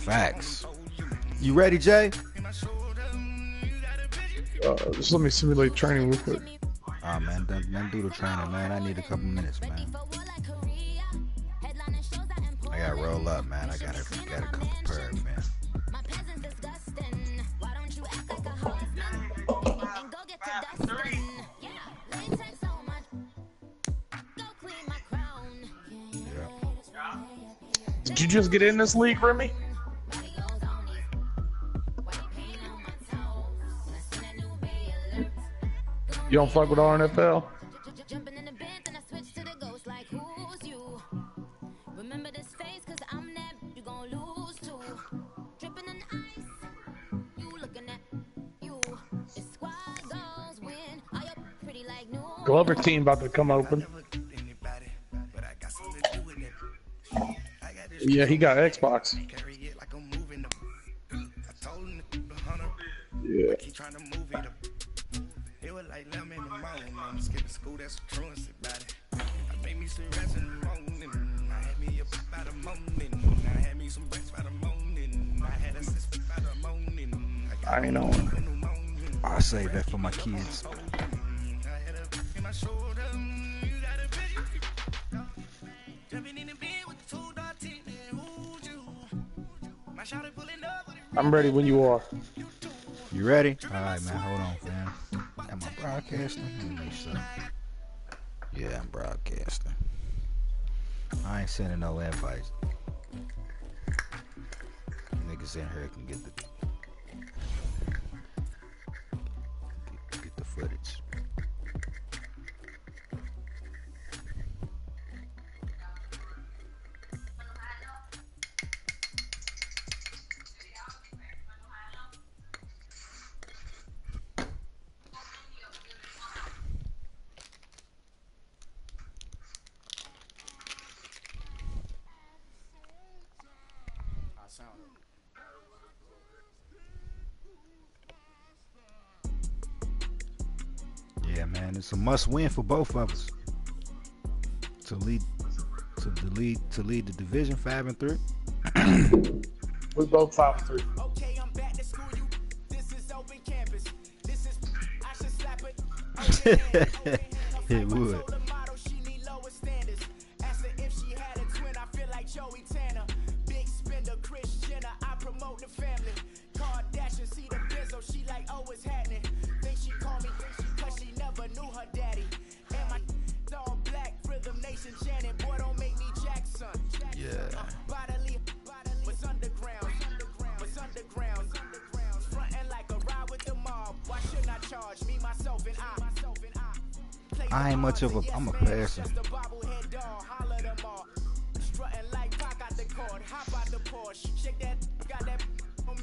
Facts. You ready, Jay? Just let me simulate training real quick. Man, don't do the training, man. I need a couple minutes, man. I gotta roll up, man. I gotta come prepared, man. Did you just get in this league, Remy? You don't fuck with RNFL? Glover team about to come open. Yeah, he got Xbox. Yeah. I ain't on. I'll save that for my kids. I'm ready when you are. You ready? All right, man. Hold on, fam. Am I broadcasting? Let me make sure. Yeah, I'm broadcasting. I ain't sending no invites. Niggas in here can get the footage. Yeah, man, it's a must-win for both of us to lead the division 5-3. We both 5-3. Okay, I'm back to school. This is open campus. This is I should slap it. It would. She need lower standards. Ask her if she had a twin. I feel like Joey Tanner. Big spender, Chris Jenner. I promote the family. Kardashian see the Benzo. She like, oh, it's happening. Think she call me, cause she never knew her daddy. And my all black Rhythm Nation Janet. Boy, don't make me Jackson. Yeah. Bodily, was underground. Frontin' like a ride with the mob. Why shouldn't I charge me, myself, and I? I ain't much of a. I'm a passer. Strutting like Pac out the court, hop out the Porsche, shake that, got that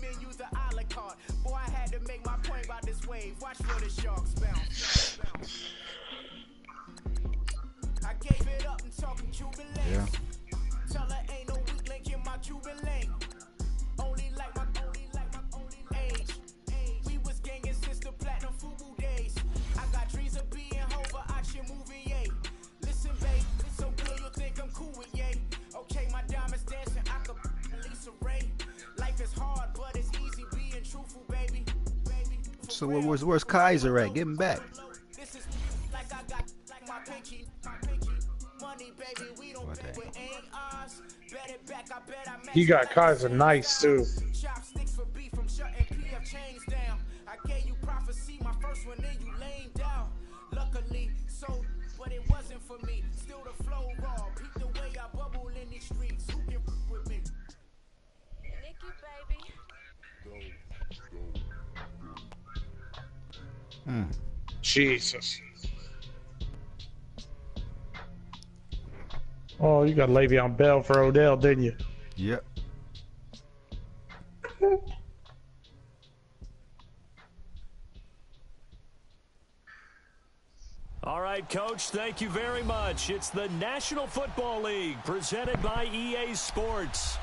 menu, the a la carte. Boy, I had to make my point about this wave. Watch where the sharks bounce. I gave it up and talking Cuban links. Yeah. Tell her ain't no weak link in my Cuban link. Only like my age. We was gangin' since the platinum FUBU days. I got dreams of being Hova, action movie, yay. Listen, babe, so good you'll think I'm cool with yay. Okay, my diamonds dancing, I could Lisa Ray. Life is hard, but it's easy being truthful, baby. So where's Kaiser at? Get him back. This is like I got like my pinky. Money, baby, we don't play with ain't ours. Bet it back, I bet I He got Kaiser nice too. Chopsticks for beef from shutting PF chains down. I gave you prophecy, my first one, then you laying down. Luckily, so, but it wasn't for me. Still the flow raw. Peep the way I bubble in these streets. Who can f with me? Nikki, baby. Jesus. Oh, you got Le'Veon Bell for Odell, didn't you? Yep. All right, Coach, thank you very much. It's the National Football League presented by EA Sports.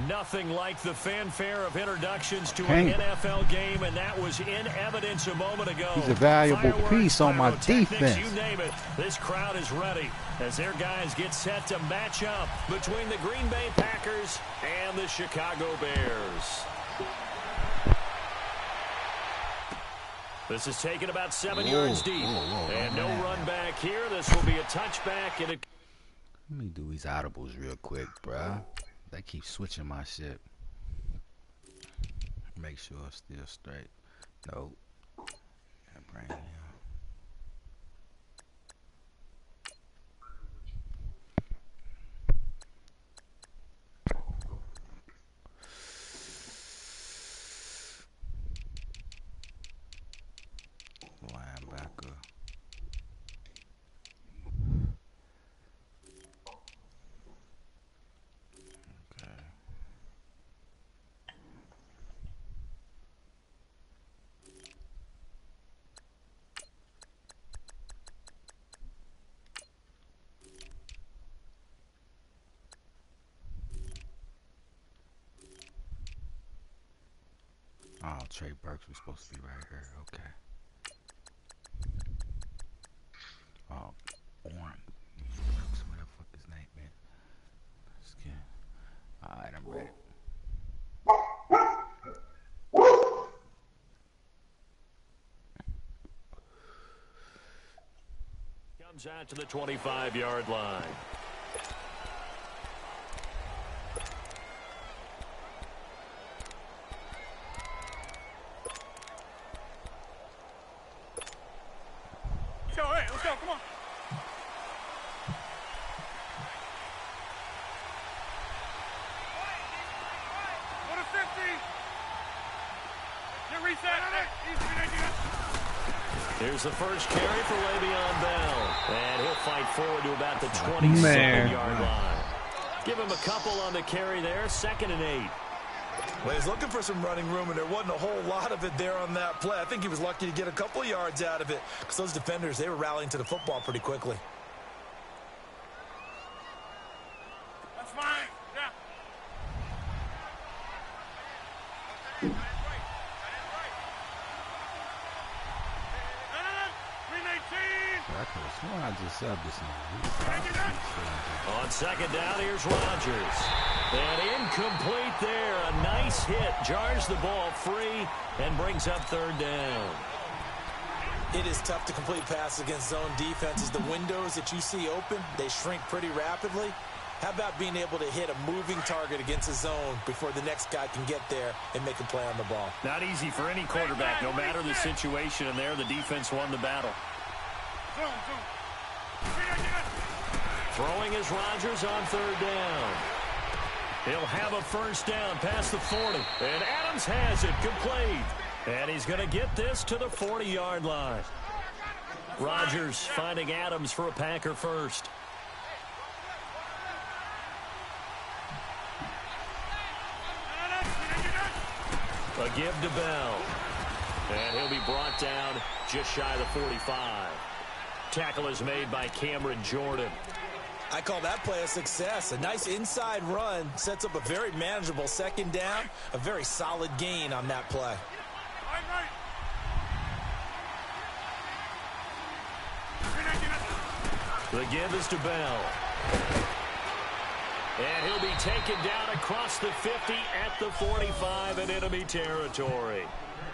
Nothing like the fanfare of introductions to an NFL game, and that was in evidence a moment ago. He's a valuable piece on my defense. You name it, this crowd is ready as their guys get set to match up between the Green Bay Packers and the Chicago Bears. This is taken about 7 yards deep. And no run back here. This will be a touchback. And let me do these audibles real quick, bruh. They keep switching my shit. Make sure it's still straight. Nope. Bring it linebacker. Oh, Trey Burks was supposed to be right here. Okay. Oh, Orange. What the fuck his name, man? Let's get. Alright, I'm ready. comes out to the 25-yard line. Let's go, come on. Go to 50. Get reset. Here's the first carry for Le'Veon Bell. And he'll fight forward to about the 27-yard line. Give him a couple on the carry there. 2nd and 8. Well, he's looking for some running room, and there wasn't a whole lot of it there on that play. I think he was lucky to get a couple yards out of it because those defenders, they were rallying to the football pretty quickly. That's fine. Yeah. I could have sworn I just subbed this nigga. On 2nd down, here's Rodgers. And incomplete there. A nice hit. Jars the ball free and brings up 3rd down. It is tough to complete passes against zone defenses. The windows that you see open, they shrink pretty rapidly. How about being able to hit a moving target against a zone before the next guy can get there and make a play on the ball? Not easy for any quarterback. No matter the situation in there, the defense won the battle. Throwing is Rodgers on 3rd down. He'll have a 1st down past the 40. And Adams has it complete. And he's going to get this to the 40-yard line. Rodgers finding Adams for a Packer first. A give to Bell. And he'll be brought down just shy of the 45. Tackle is made by Cameron Jordan. I call that play a success. A nice inside run sets up a very manageable 2nd down. A very solid gain on that play. The give is to Bell. And he'll be taken down across the 50 at the 45 in enemy territory.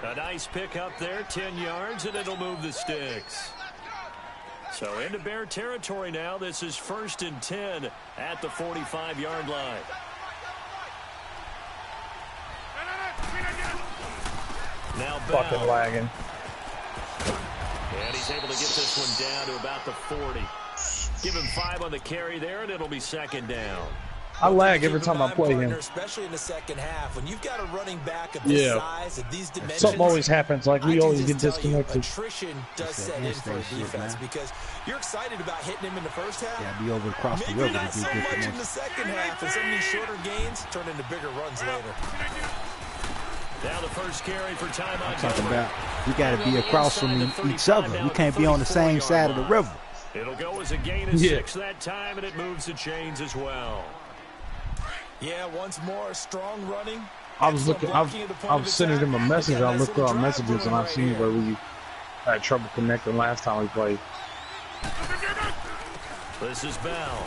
A nice pick up there, 10 yards, and it'll move the sticks. So into Bear territory now. This is 1st and 10 at the 45-yard line. Now Bell. Fucking lagging. And he's able to get this one down to about the 40. Give him 5 on the carry there, and it'll be 2nd down. I lag every time I play him. Especially in the 2nd half. When you've got a running back of this size, of these dimensions, something always happens. Like, we always get disconnected. Attrition does set in for a defense because you're excited about hitting him in the 1st half. Yeah, be over across the river Maybe not to so get much the in the 2nd half, and some of these shorter gains turn into bigger runs later. Now the first carry for time on. Talking about we got to be across from each other. We can't be on the same side of the river. It'll go as a gain of 6 that time, and it moves the chains as well. Yeah, once more, strong running. I was looking. I was sending him a message. I looked through our messages and I seen where we had trouble connecting last time we played. This is Bell.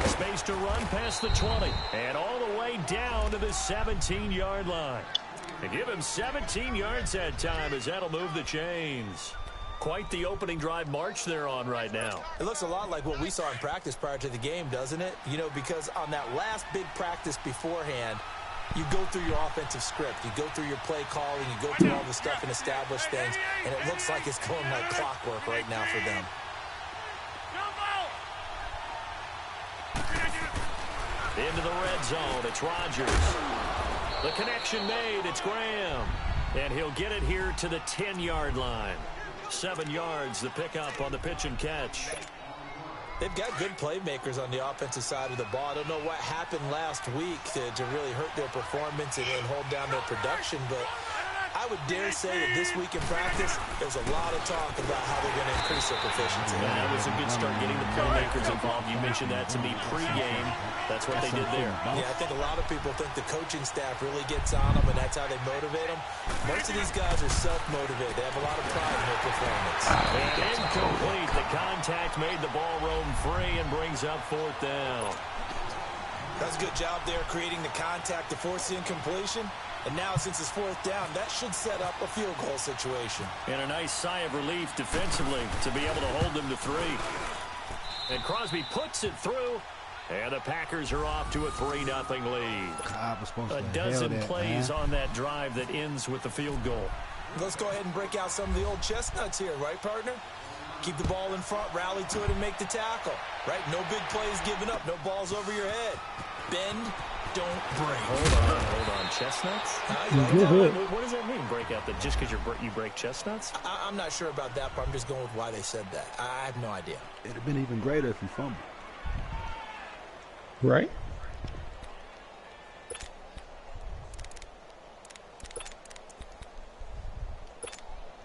Space to run past the 20 and all the way down to the 17-yard line. They give him 17 yards that time as that'll move the chains. Quite the opening drive march they're on right now. It looks a lot like what we saw in practice prior to the game, doesn't it? You know, because on that last big practice beforehand, you go through your offensive script. You go through your play calling. You go through all the stuff and establish things. And it looks like it's going like clockwork right now for them. Into the red zone. It's Rodgers. The connection made. It's Graham. And he'll get it here to the 10-yard line. 7 yards, the pickup on the pitch and catch. They've got good playmakers on the offensive side of the ball. I don't know what happened last week to really hurt their performance and hold down their production, but I would dare say that this week in practice, there's a lot of talk about how they're going to increase their proficiency. That was a good start getting the playmakers involved. You mentioned that to me pregame. That's what they did there. Yeah, I think a lot of people think the coaching staff really gets on them, and that's how they motivate them. Most of these guys are self-motivated. They have a lot of pride in their performance. And incomplete. The contact made the ball roam free and brings up 4th down. That's a good job there creating the contact to force the incompletion. And now, since it's 4th down, that should set up a field goal situation. And a nice sigh of relief defensively to be able to hold them to 3. And Crosby puts it through. And the Packers are off to a 3-0 lead. A dozen plays on that drive that ends with the field goal. Let's go ahead and break out some of the old chestnuts here, right, partner? Keep the ball in front, rally to it, and make the tackle. Right? No big plays given up. No balls over your head. Bend, don't break. Hold on. Chestnuts? What does that mean, break out? That just because you break chestnuts? I'm not sure about that, but I'm just going with why they said that. I have no idea. It'd have been even greater if you fumbled. Right?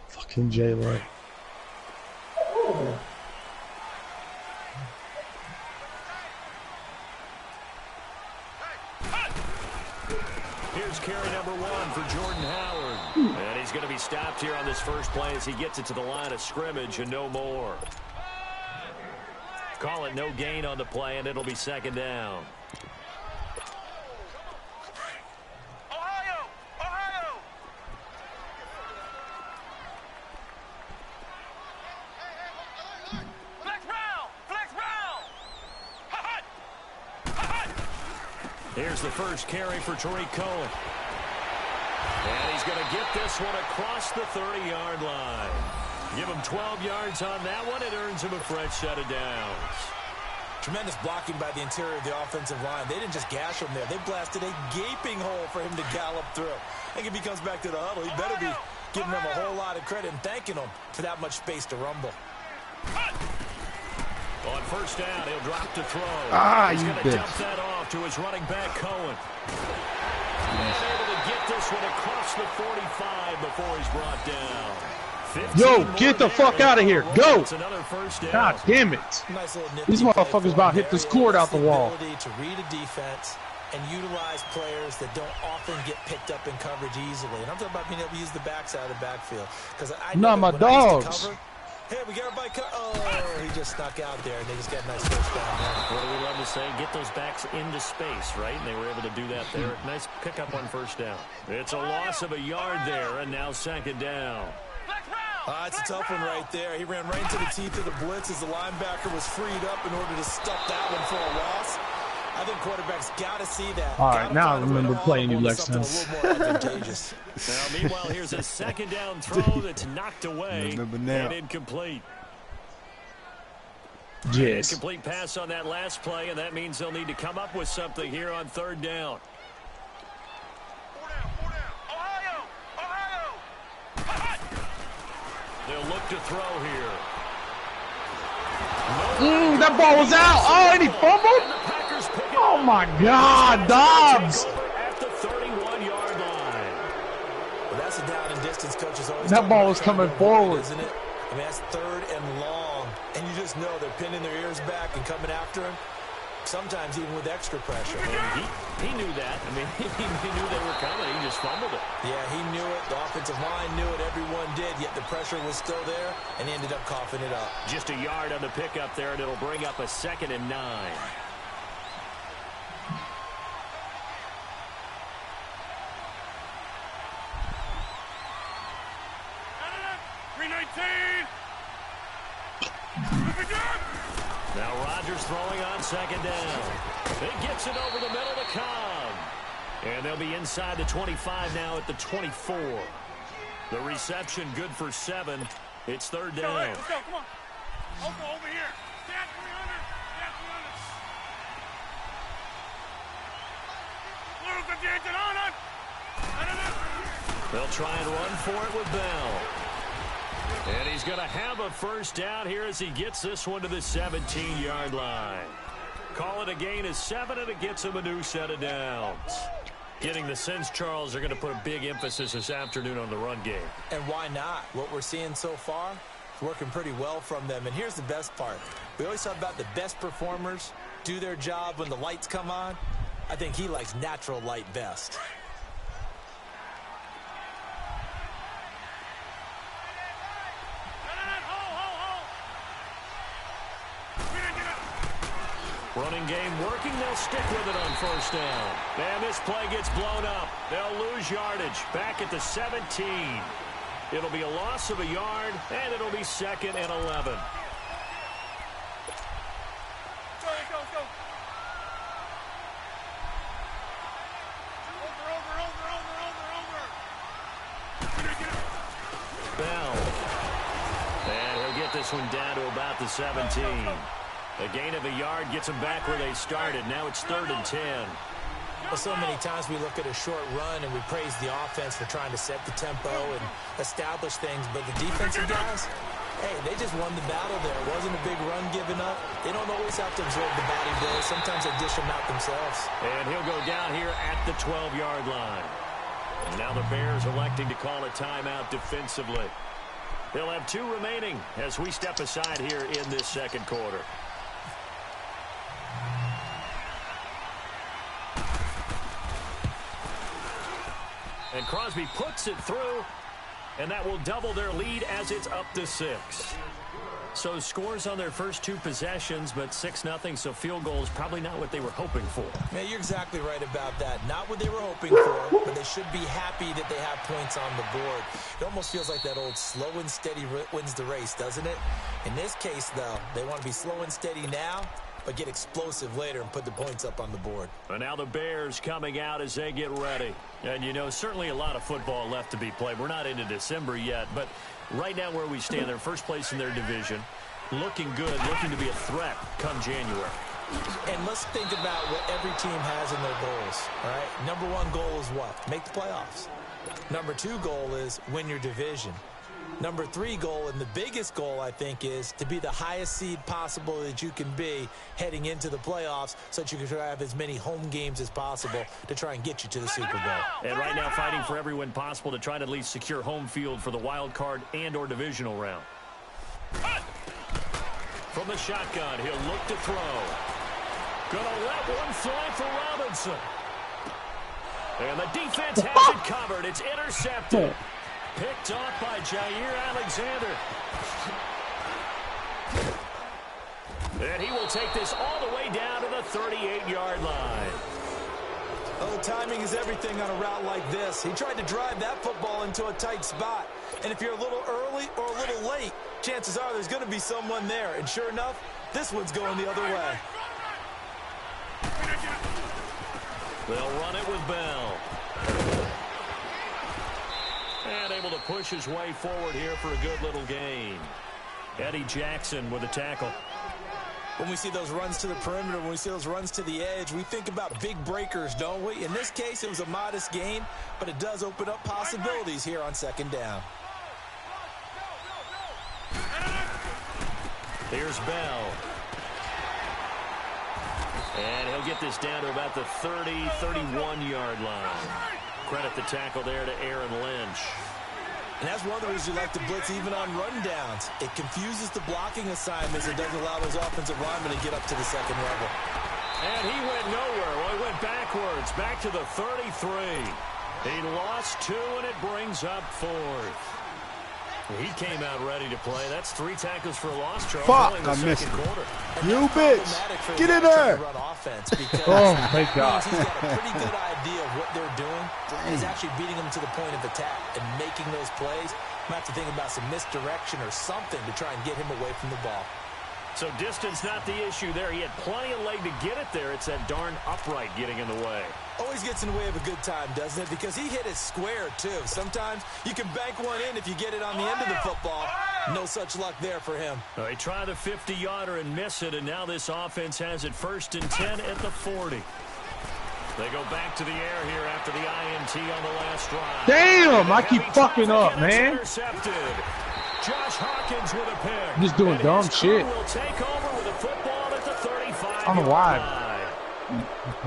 Fucking J-Lo. Here's carry number 1 for Jordan Howard. And he's going to be stopped here on this first play as he gets it to the line of scrimmage and no more. Call it no gain on the play, and it'll be 2nd down. Ohio! Flex round! Here's the first carry for Tariq Cohen. And he's going to get this one across the 30-yard line. Give him 12 yards on that one. It earns him a fresh set of downs. Tremendous blocking by the interior of the offensive line. They didn't just gash him there. They blasted a gaping hole for him to gallop through. I think if he comes back to the huddle, he better be giving them a whole lot of credit and thanking them for that much space to rumble. On first down, he'll drop to throw. He's going to dump that off to his running back, Cohen. And able to get this one across the 45 before he's brought down. Yo, get the fuck out of here. Go. It's another first down. God damn it. Nice These motherfuckers about to hit this cord out the wall. Ability to read a defense and utilize players that don't often get picked up in coverage easily. And I'm talking about being able to use the backside of the backfield. Because I know not my when I used to dogs. cover, hey, we got everybody cut. Oh, he just snuck out there, and they just got a nice first down there. What do we love to say? Get those backs into space, right? And they were able to do that there. Nice pickup on first down. It's a loss of a yard there, and now 2nd down. It's a tough one right there. He ran right into the teeth of the blitz as the linebacker was freed up in order to stuff that one for a loss. I think quarterbacks got to see that. All right, now I remember playing you, Lexington. Now, meanwhile, here's a 2nd down throw that's knocked away and incomplete. Yes. Incomplete pass on that last play, and that means they'll need to come up with something here on 3rd down. They'll look to throw here. That ball was out. Oh, and he fumbled? Oh, my God, Dobbs. At the 31-yard line. Well, that's a down and distance coach is always that ball was coming forward. Isn't it? I mean, that's 3rd and long. And you just know they're pinning their ears back and coming after him. sometimes even with extra pressure. And he knew that. I mean, he knew they were coming. He just fumbled it. Yeah, he knew it. The offensive line knew it. Everyone did, yet the pressure was still there, and he ended up coughing it up. Just a yard on the pickup there, and it'll bring up a 2nd and 9. 319. Now Rodgers throwing on 2nd down. He gets it over the middle to Cobb. And they'll be inside the 25 now at the 24. The reception good for 7. It's 3rd down. Let's go, come on. Over here. Stand 300. Stand 300. They'll try and run for it with Bell. And he's going to have a 1st down here as he gets this one to the 17-yard line. Call it a gain of 7, and it gets him a new set of downs. Getting the sense, Charles, are going to put a big emphasis this afternoon on the run game. And why not? What we're seeing so far is working pretty well from them. And here's the best part. We always talk about the best performers do their job when the lights come on. I think he likes natural light best. Running game working. They'll stick with it on 1st down. And this play gets blown up. They'll lose yardage back at the 17. It'll be a loss of a yard, and it'll be 2nd and 11. Go. Over. Bell. And he'll get this one down to about the 17. A gain of a yard gets them back where they started. Now it's 3rd and 10. Well, so many times we look at a short run and we praise the offense for trying to set the tempo and establish things. But the defensive guys, hey, they just won the battle there. It wasn't a big run given up. They don't always have to absorb the body blows. Sometimes they dish them out themselves. And he'll go down here at the 12-yard line. And now the Bears electing to call a timeout defensively. They'll have 2 remaining as we step aside here in this 2nd quarter. And Crosby puts it through, and that will double their lead as it's up to 6. So scores on their first 2 possessions, but 6-0, so field goal is probably not what they were hoping for. Yeah, you're exactly right about that. Not what they were hoping for, but they should be happy that they have points on the board. It almost feels like that old slow and steady wins the race, doesn't it? In this case, though, they want to be slow and steady now, but get explosive later and put the points up on the board. And now the Bears coming out as they get ready. And, you know, certainly a lot of football left to be played. We're not into December yet, but right now where we stand, they're first place in their division. Looking good, looking to be a threat come January. And let's think about what every team has in their goals, all right? Number 1 goal is what? Make the playoffs. Number 2 goal is win your division. Number 3 goal, and the biggest goal, I think, is to be the highest seed possible that you can be heading into the playoffs so that you can have as many home games as possible to try and get you to the Super Bowl. And right now fighting for every win possible to try to at least secure home field for the wild card and or divisional round. From the shotgun, he'll look to throw. Gonna let one fly for Robinson. And the defense has it covered. It's intercepted. Picked off by Jair Alexander. And he will take this all the way down to the 38-yard line. Oh, timing is everything on a route like this. He tried to drive that football into a tight spot. And if you're a little early or a little late, chances are there's going to be someone there. And sure enough, this one's going the other way. They'll run it with Bell. And able to push his way forward here for a good little gain. Eddie Jackson with a tackle. When we see those runs to the perimeter, when we see those runs to the edge, we think about big breakers, don't we? In this case, it was a modest gain, but it does open up possibilities here on 2nd down. Here's Bell. And he'll get this down to about the 30, 31-yard line. Credit the tackle there to Aaron Lynch. And that's one of the reasons you like to blitz even on rundowns. It confuses the blocking assignments. It doesn't allow those offensive linemen to get up to the second level. And he went nowhere. Well, he went backwards, back to the 33. He lost 2, and it brings up 4th. He came out ready to play. That's 3 tackles for a loss, Charles. Fuck, I missed it. You bitch. Get in there. Oh, thank God. He's got a pretty good idea of what they're doing. He's actually beating them to the point of attack and making those plays. Might have to think about some misdirection or something to try and get him away from the ball. So distance not the issue there. He had plenty of leg to get it there. It's that darn upright getting in the way. Always gets in the way of a good time, doesn't it? Because he hit it square, too. Sometimes you can bank one in if you get it on the end of the football. No such luck there for him. They try the 50-yarder and miss it, and now this offense has it 1st and 10 at the 40. They go back to the air here after the INT on the last drive. Damn, I keep fucking up, man. Intercepted. Josh Hawkins with a pick. Just doing dumb shit. Will take over with a football at the 35. I don't know why.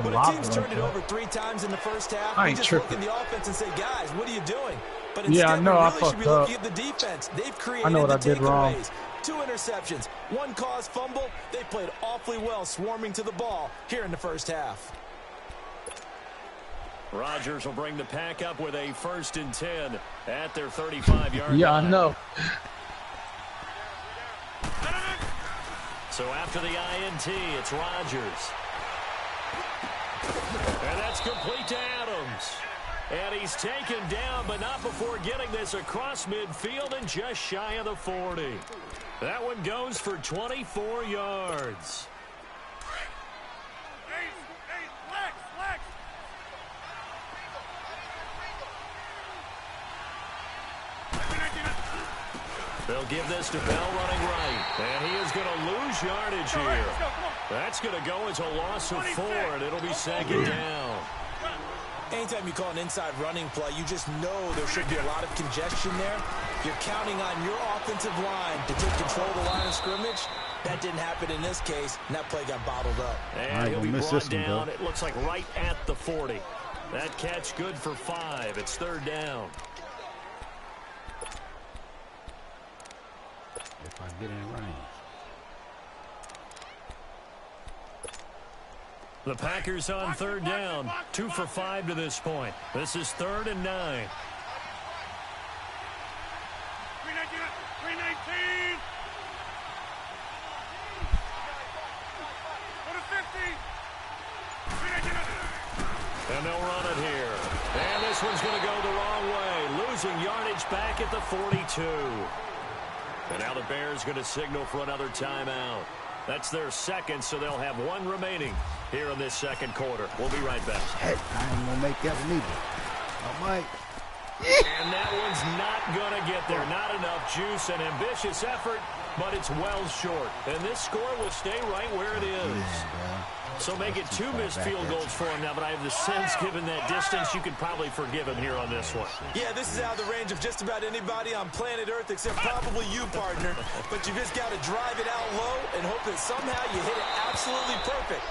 When a team's turned it over 3 times in the first half, we just look at the offense and say, guys, what are you doing? But instead, yeah, I know, we really should be looking at the defense. They've created the takeaways. 2 interceptions, 1 caused fumble. They played awfully well swarming to the ball here in the first half. Rodgers will bring the pack up with a 1st and 10 at their 35-yard line. Yeah, I know. So after the INT, it's Rodgers. And that's complete to Adams. And he's taken down, but not before getting this across midfield and just shy of the 40. That one goes for 24 yards. They'll give this to Bell running right. And he is going to lose yardage here. That's going to go as a loss of 4, and it'll be 2nd down. Anytime you call an inside running play, you just know there should be a lot of congestion there. You're counting on your offensive line to take control of the line of scrimmage. That didn't happen in this case, and that play got bottled up. And he'll be brought down, it looks like right at the 40. That catch good for 5. It's 3rd down. If I get in range. The Packers on 3rd down. 2 for 5 to this point. This is 3rd and 9. 319. Go to 50. And they'll run it here. And this one's going to go the wrong way. Losing yardage back at the 42. And now the Bears going to signal for another timeout. That's their 2nd, so they'll have 1 remaining here in this 2nd quarter. We'll be right back. Heck, I ain't going to make that one either. I might. And that one's not going to get there. Not enough juice and ambitious effort, but it's well short. And this score will stay right where it is. Yeah, so make it 2 missed field goals for him now, but I have the sense, given that distance, you could probably forgive him here on this one. Yeah, this is out of the range of just about anybody on planet Earth except probably you, partner. But you just got to drive it out low and hope that somehow you hit it absolutely perfect.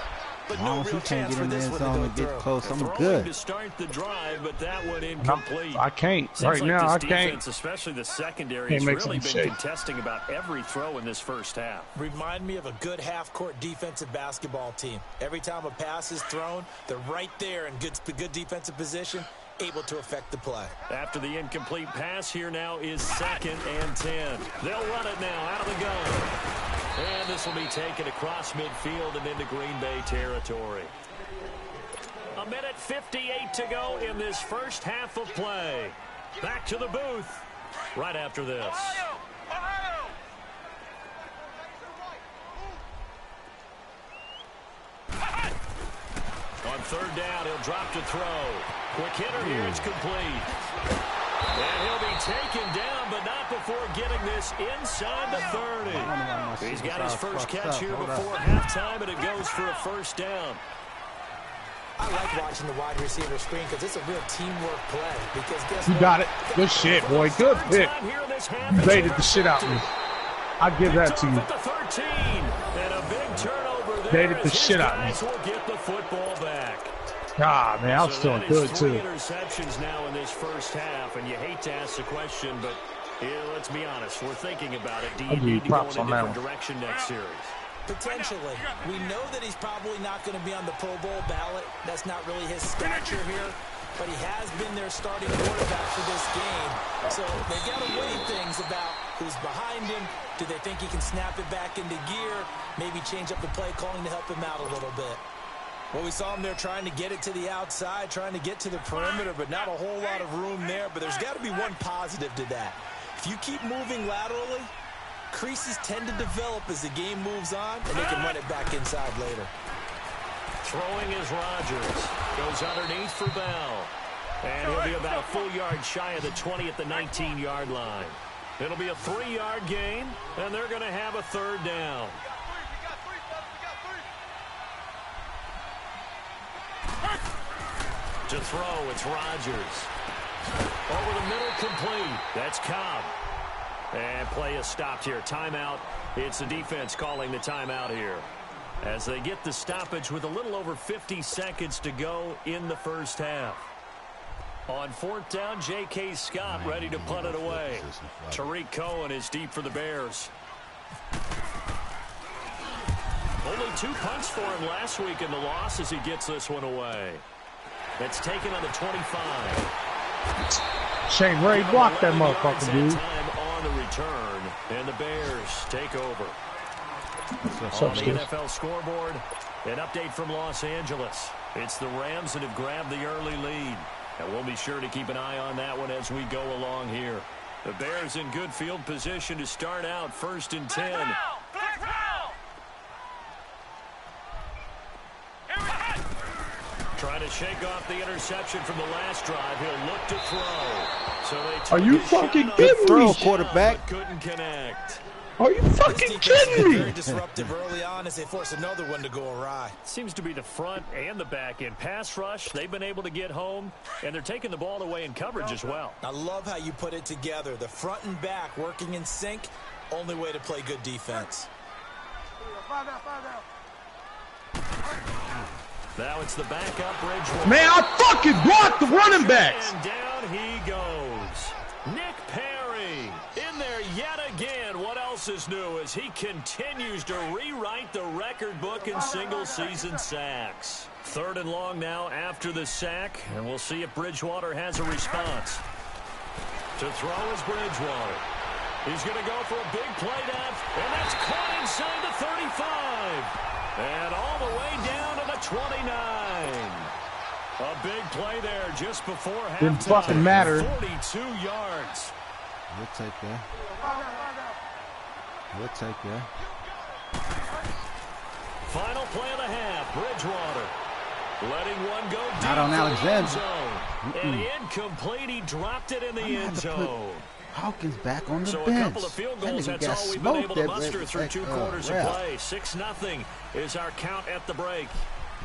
But no real chance for this one to go through. Close. I'm Throwing good. to start the drive, but that one incomplete. I can't. Seems right like now, I this can't. Defense, especially the secondary, has really been contesting about every throw in this first half. Remind me of a good half-court defensive basketball team. Every time a pass is thrown, they're right there in good defensive position, able to affect the play. After the incomplete pass, here now is 2nd and 10. They'll run it now out of the gun. And this will be taken across midfield and into Green Bay territory. 1:58 to go in this first half of play. Back to the booth right after this. On 3rd down, he'll drop to throw. Quick hitter here, it's complete. And he'll be taken down, but not before getting this inside the 30. He's got his first catch here before halftime, and it goes for a 1st down. I like watching the wide receiver screen because it's a real teamwork play. Because guess you what? got it. Good shit, boy. Good pick. You baited the shit out of me. I give that to you. 13, and a big turnover there. Baited the shit out of me. Will get the football back. God, man, I was feeling good too. 3 interceptions now in this first half, and you hate to ask the question, but let's be honest, we're thinking about it. Do you need to go in a different direction next series? Potentially. We know that he's probably not going to be on the Pro Bowl ballot. That's not really his stature here. But he has been their starting quarterback for this game. So they've got to weigh things about who's behind him. Do they think he can snap it back into gear? Maybe change up the play calling to help him out a little bit. Well, we saw him there trying to get it to the outside, trying to get to the perimeter, but not a whole lot of room there. But there's got to be one positive to that. If you keep moving laterally, creases tend to develop as the game moves on, and they can run it back inside later. Throwing is Rodgers. Goes underneath for Bell. And he'll be about a full yard shy of the 20 at the 19-yard line. It'll be a 3-yard gain, and they're going to have a third down. To throw, it's Rodgers. Over the middle, complete. That's Cobb. And play is stopped here. Timeout. It's the defense calling the timeout here, as they get the stoppage with a little over 50 seconds to go in the first half. On fourth down, J.K. Scott ready to punt it away. Tariq Cohen is deep for the Bears. Only 2 punts for him last week in the loss as he gets this one away. It's taken on the 25. Shane Ray blocked that motherfucker, dude. Time on the return, and the Bears take over. On the NFL scoreboard, an update from Los Angeles. It's the Rams that have grabbed the early lead. And we'll be sure to keep an eye on that one as we go along here. The Bears in good field position to start out 1st and 10. Trying to shake off the interception from the last drive. He'll look to throw. So they Are you fucking kidding me? Quarterback couldn't connect. Are you fucking kidding me? Very disruptive early on as they force another one to go awry. Seems to be the front and the back end. Pass rush, they've been able to get home, and they're taking the ball away in coverage as well. I love how you put it together. The front and back working in sync. Only way to play good defense. Now it's the backup Bridgewater. Man, I fucking blocked the running backs. And down he goes. Nick Perry in there yet again. What else is new as he continues to rewrite the record book in single-season sacks. 3rd and long now after the sack, and we'll see if Bridgewater has a response. To throw is Bridgewater. He's going to go for a big play down, and that's caught inside the 35. And all the way down to the 29. A big play there just before halftime. Didn't fucking matter. 42 yards. We'll take that. We'll take that. Final play of the half. Bridgewater letting one go deep. Not on Alexander. And incomplete. He dropped it in the end zone. Hawkins back on the so bench. A couple of field goals, that's all we've been able to muster through 2 quarters of play. 6-0 is our count at the break.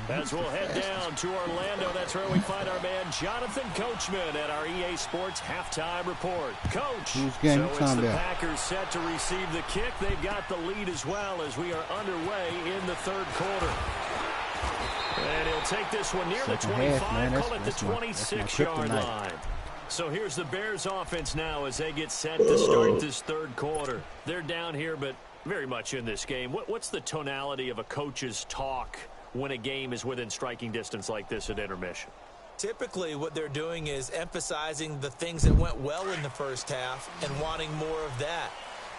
As we'll head down to Orlando, that's where we find our man Jonathan Coachman at our EA Sports Halftime Report. Coach, so it's the Packers set to receive the kick. They've got the lead as well as we are underway in the 3rd quarter. And he'll take this one near the 25, call it the 26-yard line. So here's the Bears offense now as they get set to start this 3rd quarter. They're down here, but very much in this game. What's the tonality of a coach's talk when a game is within striking distance like this at intermission? Typically, what they're doing is emphasizing the things that went well in the first half and wanting more of that.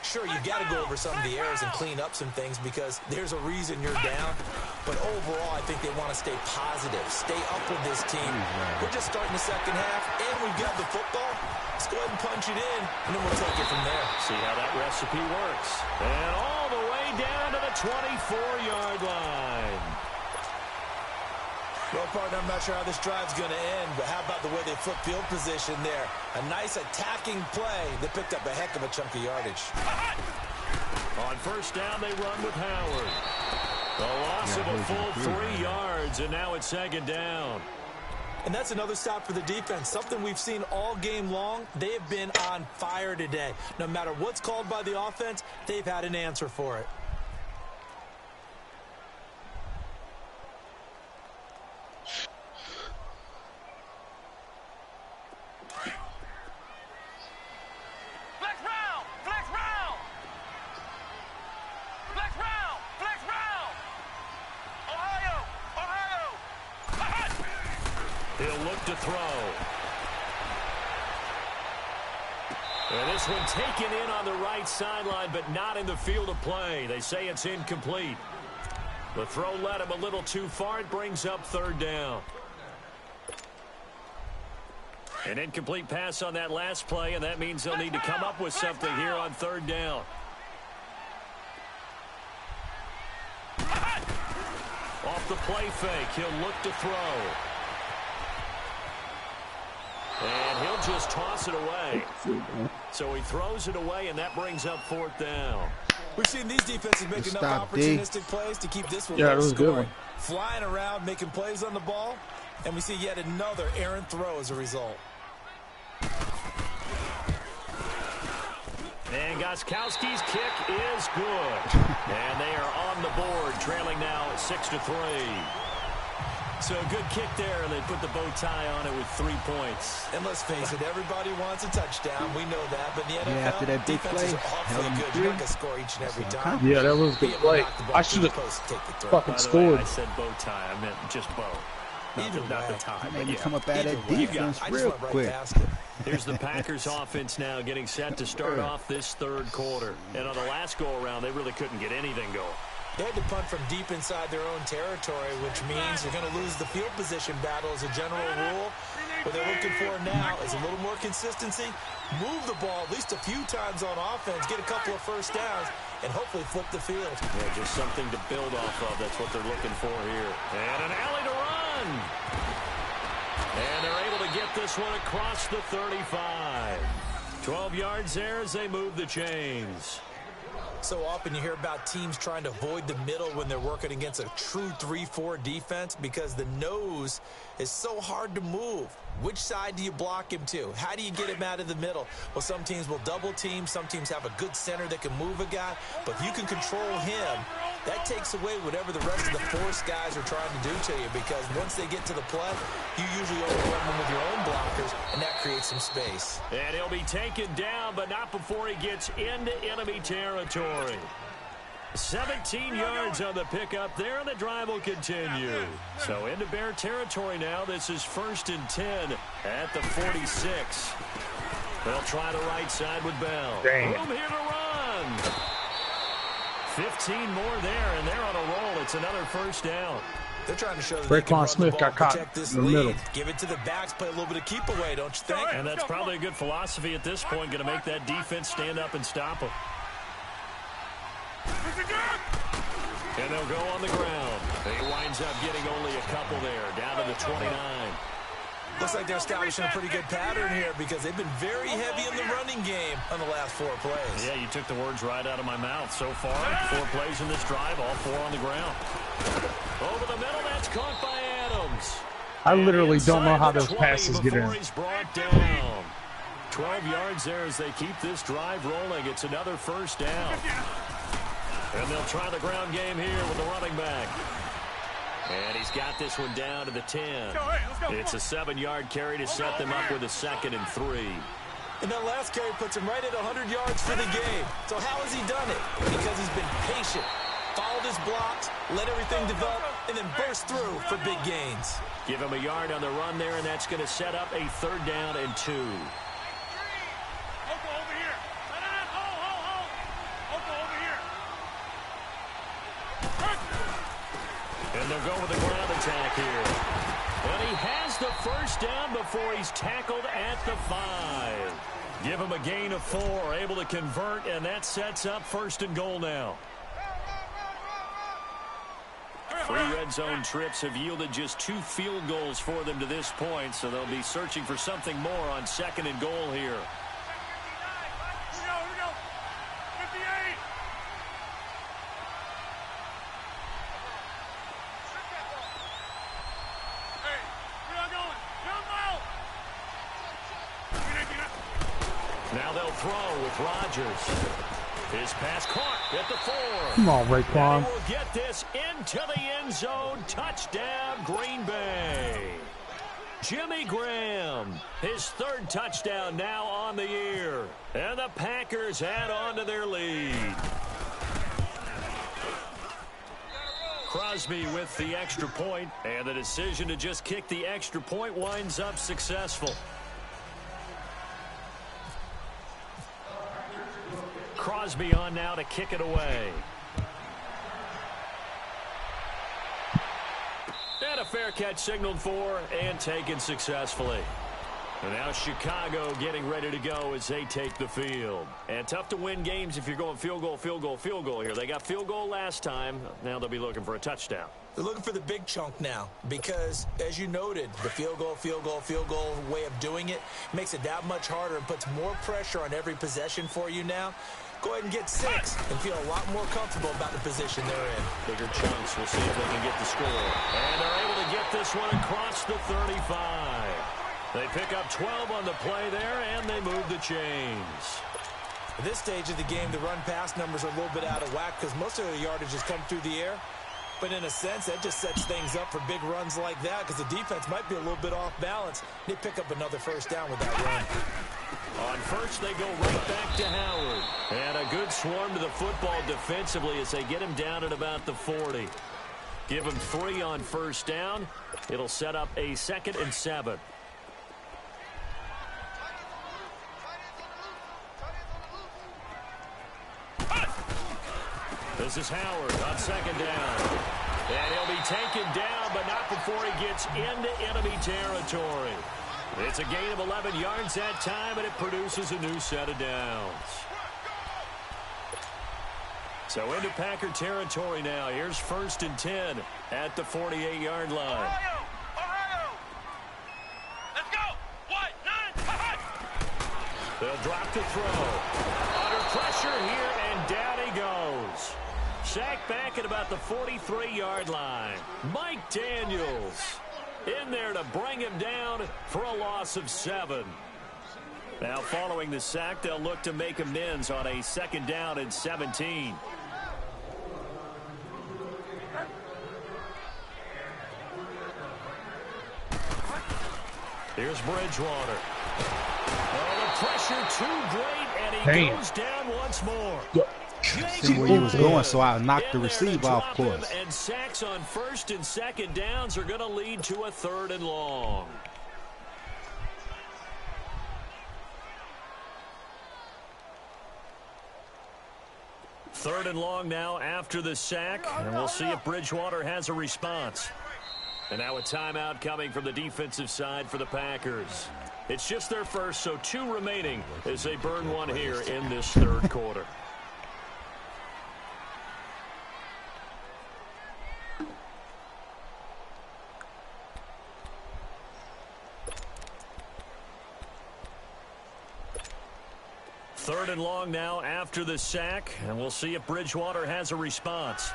Sure, you've got to go over some of the errors and clean up some things because there's a reason you're down. But overall, I think they want to stay positive, stay up with this team. We're just starting the second half, and we've got the football. Let's go ahead and punch it in, and then we'll take it from there. See how that recipe works. And all the way down to the 24-yard line. Well, partner, I'm not sure how this drive's going to end, but how about the way they flip field position there? A nice attacking play that picked up a heck of a chunk of yardage. On first down, they run with Howard. A loss of a full 3 yards, and now it's 2nd down. And that's another stop for the defense, something we've seen all game long. They have been on fire today. No matter what's called by the offense, they've had an answer for it. Flex round! Flex round! Flex round! Flex round! He'll look to throw. And this one taken in on the right sideline, but not in the field of play. They say it's incomplete. The throw led him a little too far. It brings up third down. An incomplete pass on that last play, and that means they'll need to come up with something here on third down. Off the play fake, he'll look to throw. And he'll just toss it away. So he throws it away, and that brings up fourth down. We've seen these defenses make enough opportunistic plays to keep this one low scoring. Flying around, making plays on the ball, and we see yet another errant throw as a result. And Gostkowski's kick is good. And they are on the board, trailing now 6-3. So a good kick there, and they put the bow tie on it with 3 points. And let's face it, everybody wants a touchdown. We know that. But in the NFL, after that big play, defenses are awfully good. You're not going to score each and every time. Yeah, that was a good play. I should have fucking scored. I said bow tie. I meant just bow. Not the tie. But come up out of defense real quick. Here's the Packers offense now getting set to start off this third quarter. And on the last go-around, they really couldn't get anything going. They had to punt from deep inside their own territory, which means you're going to lose the field position battle as a general rule. What they're looking for now is a little more consistency, move the ball at least a few times on offense, get a couple of first downs, and hopefully flip the field. Yeah, just something to build off of. That's what they're looking for here. And an alley to run. And they're able to get this one across the 35. 12 yards there as they move the chains. So often you hear about teams trying to avoid the middle when they're working against a true 3-4 defense because the nose is so hard to move. Which side do you block him to? How do you get him out of the middle? Well, some teams will double team. Some teams have a good center that can move a guy. But if you can control him, that takes away whatever the rest of the force guys are trying to do to you, because once they get to the play, you usually overwhelm them with your own blockers, and that creates some space. And he'll be taken down, but not before he gets into enemy territory. 17 yards on the pickup there, and the drive will continue. So into Bear territory now. This is 1st and 10 at the 46. They'll try the right side with Bell. Dang. Room here to run. 15 more there, and they're on a roll. It's another first down. They're trying to show that they can run Smith the ball, got caught protect this in the middle. lead. Give it to the backs, play a little bit of keep away, don't you think? And that's probably a good philosophy at this point, going to make that defense stand up and stop them. And they'll go on the ground. He winds up getting only a couple there, down to the 29. Looks like they're establishing a pretty good pattern here because they've been very heavy in the running game on the last 4 plays. Yeah, you took the words right out of my mouth. So far, 4 plays in this drive, all 4 on the ground. Over the middle, that's caught by Adams. I literally don't know how those passes get in. He's brought down. 12 yards there as they keep this drive rolling. It's another first down. And they'll try the ground game here with the running back. And he's got this one down to the 10. It's a 7-yard carry to set them up with a 2nd and 3. And that last carry puts him right at 100 yards for the game. So how has he done it? Because he's been patient, followed his blocks, let everything develop, and then burst through for big gains. Give him a yard on the run there, and that's going to set up a 3rd down and 2. And they'll go with the ground attack here. And he has the first down before he's tackled at the 5. Give him a gain of 4, able to convert, and that sets up 1st and goal now. 3 red zone trips have yielded just 2 field goals for them to this point, so they'll be searching for something more on 2nd and goal here. Now they'll throw with Rodgers. His pass caught at the 4. Come on, Raekwon. And he will get this into the end zone. Touchdown, Green Bay. Jimmy Graham, his 3rd touchdown now on the year. And the Packers add on to their lead. Crosby with the extra point, and the decision to just kick the extra point winds up successful. Crosby on now to kick it away. And a fair catch signaled for and taken successfully. And now Chicago getting ready to go as they take the field. And tough to win games if you're going field goal, field goal, field goal here. They got field goal last time. Now they'll be looking for a touchdown. They're looking for the big chunk now because, as you noted, the field goal, field goal, field goal way of doing it makes it that much harder and puts more pressure on every possession for you now. Go ahead and get 6 and feel a lot more comfortable about the position they're in. Bigger chunks. We'll see if they can get the score. And they're able to get this one across the 35. They pick up 12 on the play there, and they move the chains. At this stage of the game, the run-pass numbers are a little bit out of whack because most of their yardage has come through the air. But in a sense, that just sets things up for big runs like that because the defense might be a little bit off balance. They pick up another first down with that run. On first, they go right back to Howard. And a good swarm to the football defensively as they get him down at about the 40. Give him 3 on first down. It'll set up a 2nd and 7. This is Howard on 2nd down. And he'll be taken down, but not before he gets into enemy territory. It's a gain of 11 yards that time, and it produces a new set of downs. So into Packer territory now. Here's 1st and 10 at the 48-yard line. Ohio! Let's go! 1-9! They'll drop the throw. Under pressure here, and down he goes. Sacked back at about the 43-yard line. Mike Daniels in there to bring him down for a loss of 7. Now following the sack, they'll look to make amends on a 2nd down and 17. Here's Bridgewater. Oh, the pressure too great, and he goes down once more. See where he was going, so I knocked the receiver off course. And sacks on 1st and 2nd downs are going to lead to a 3rd and long. Third and long now after the sack, and we'll see if Bridgewater has a response. And now a timeout coming from the defensive side for the Packers. It's just their first, so 2 remaining as they burn one here in this 3rd quarter. Third and long now after the sack, and we'll see if Bridgewater has a response.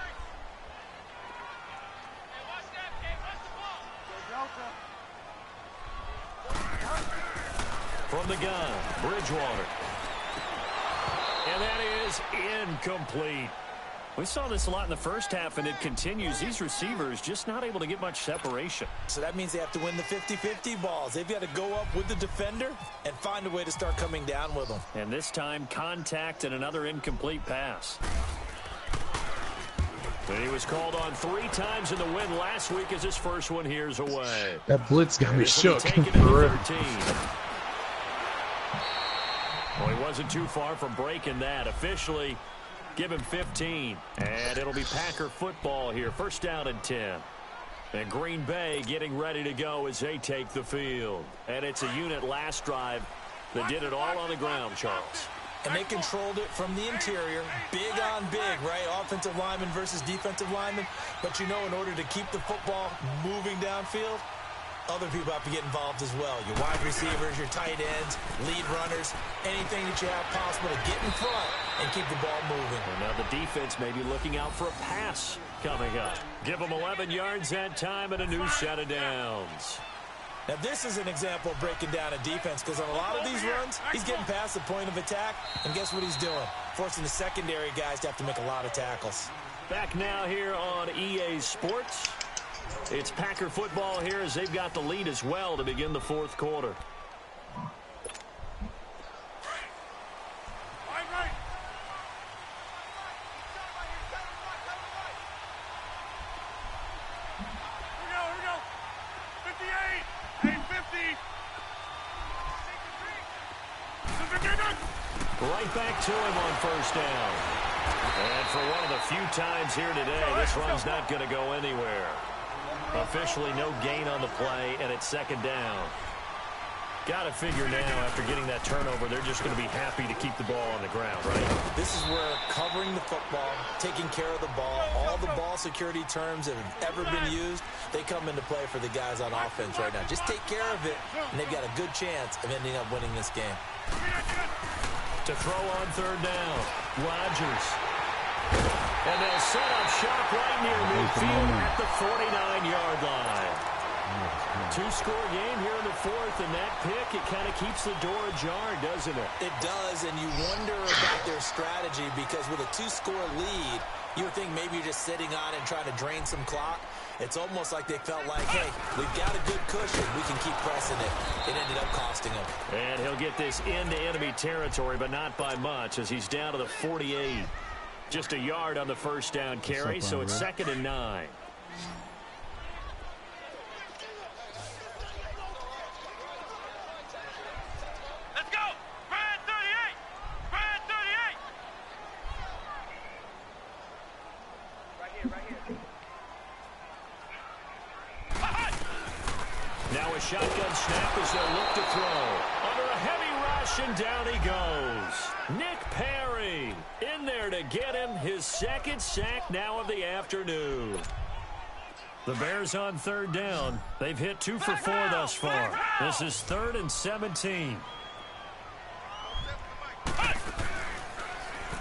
From the gun, Bridgewater. And that is incomplete. We saw this a lot in the first half, and it continues. These receivers just not able to get much separation. So that means they have to win the 50-50 balls. They've got to go up with the defender and find a way to start coming down with them. And this time, contact and another incomplete pass. And he was called on 3 times in the win last week as his first one here's away. That blitz got me shook. Taken at the 13. Well, he wasn't too far from breaking that. Officially, give him 15. And it'll be Packer football here. First down and 10. And Green Bay getting ready to go as they take the field. And it's a unit last drive that did it all on the ground, Charles. And they controlled it from the interior. Big on big, right? Offensive lineman versus defensive lineman. But you know, in order to keep the football moving downfield, other people have to get involved as well. Your wide receivers, your tight ends, lead runners, anything that you have possible to get in front and keep the ball moving. And now the defense may be looking out for a pass coming up. Give them 11 yards that time and a new set of downs. Now this is an example of breaking down a defense because on a lot of these runs, he's getting past the point of attack, and guess what he's doing? Forcing the secondary guys to have to make a lot of tackles. Back now here on EA Sports. It's Packer football here as they've got the lead as well to begin the 4th quarter. right back to him on first down. And for one of the few times here today, this run's not going to go anywhere. Officially no gain on the play, and it's second down. Got to figure now, after getting that turnover, they're just going to be happy to keep the ball on the ground, right? This is where covering the football, taking care of the ball, all the ball security terms that have ever been used, they come into play for the guys on offense right now. Just take care of it, and they've got a good chance of ending up winning this game. To throw on third down, Rodgers. And they'll set up shop right near midfield at the 49-yard line. Two-score game here in the fourth, and that pick, it kind of keeps the door ajar, doesn't it? It does, and you wonder about their strategy because with a two-score lead, you would think maybe you're just sitting on it and trying to drain some clock. It's almost like they felt like, hey, we've got a good cushion. We can keep pressing it. It ended up costing him. And he'll get this into enemy territory, but not by much, as he's down to the 48. Just a yard on the first down carry, so it's 2nd and 9. Let's go! Brad 38! Brad 38! Right here. Now a shotgun snap as they'll look to throw. Under a heavy rush, and down he goes. Nick Perry in there to get him his second sack now of the afternoon. The Bears on third down. They've hit 2 for 4 thus far. This is 3rd and 17.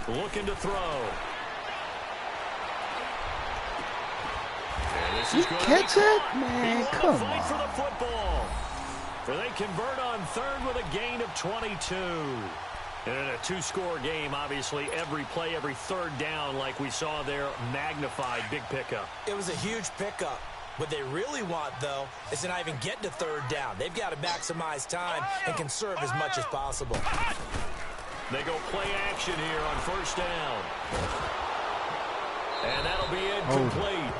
Looking to throw. And this is going to Catch be it? caught. Man, He won come the fight on. for the football. For they convert on third with a gain of 22. And in a two-score game, obviously, every play, every third down, like we saw there, magnified, big pickup. It was a huge pickup. What they really want, though, is to not even get to third down. They've got to maximize time and conserve as much as possible. They go play action here on first down. And that'll be incomplete.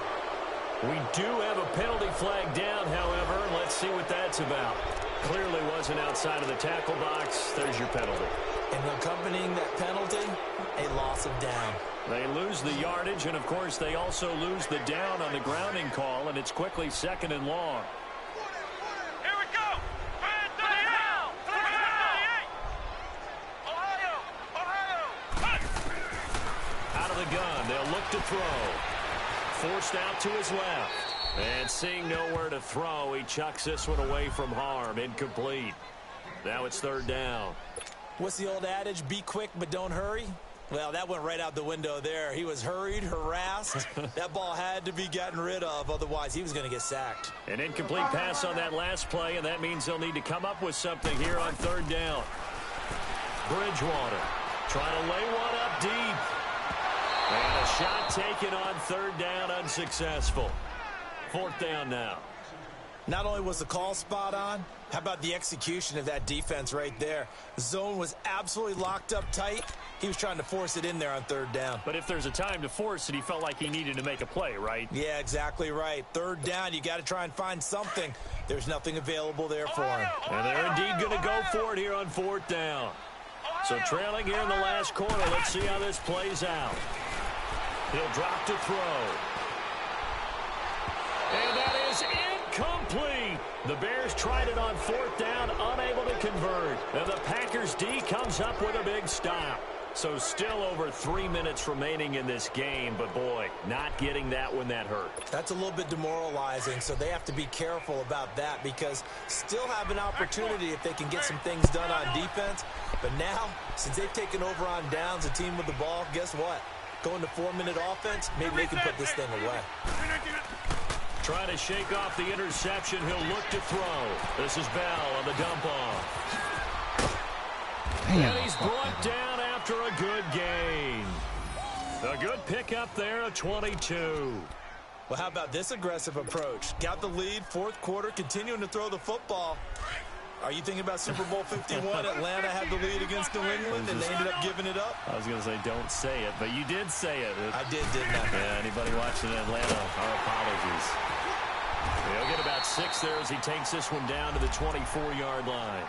We do have a penalty flag down, however. Let's see what that's about. Clearly wasn't outside of the tackle box. There's your penalty. And accompanying that penalty, a loss of down. They lose the yardage, and, of course, they also lose the down on the grounding call, and it's quickly 2nd and long. Here we go! Brad 38! Brad 38! Ohio! Out of the gun, they'll look to throw. Forced out to his left. And seeing nowhere to throw, he chucks this one away from harm. Incomplete. Now it's third down. What's the old adage? Be quick, but don't hurry. Well, that went right out the window there. He was hurried, harassed. That ball had to be gotten rid of. Otherwise, he was going to get sacked. An incomplete pass on that last play, and that means they'll need to come up with something here on third down. Bridgewater trying to lay one up deep. And a shot taken on third down, unsuccessful. 4th down now. Not only was the call spot on, how about the execution of that defense right there? The zone was absolutely locked up tight. He was trying to force it in there on third down. But if there's a time to force it, he felt like he needed to make a play, right? Yeah, exactly right. Third down, you got to try and find something. There's nothing available there for him. And they're indeed going to go for it here on 4th down. So trailing here in the last quarter, let's see how this plays out. He'll drop to throw. And that is incomplete. The Bears tried it on 4th down, unable to convert. And the Packers D comes up with a big stop. So still over 3 minutes remaining in this game, but boy, not getting that when that hurt. That's a little bit demoralizing, so they have to be careful about that because still have an opportunity if they can get some things done on defense. But now, since they've taken over on downs, a team with the ball, guess what? Going to 4-minute offense, maybe they can put this thing away. Trying to shake off the interception. He'll look to throw. This is Bell on the dump off. And he's brought down after a good gain. A good pickup there, a 22. Well, how about this aggressive approach? Got the lead, 4th quarter, continuing to throw the football. Are you thinking about Super Bowl 51? Atlanta had the lead against New England, and they ended up giving it up? I was going to say don't say it, but you did say it. I did, didn't I? Yeah, anybody watching Atlanta, our apologies. He'll get about 6 there as he takes this one down to the 24-yard line.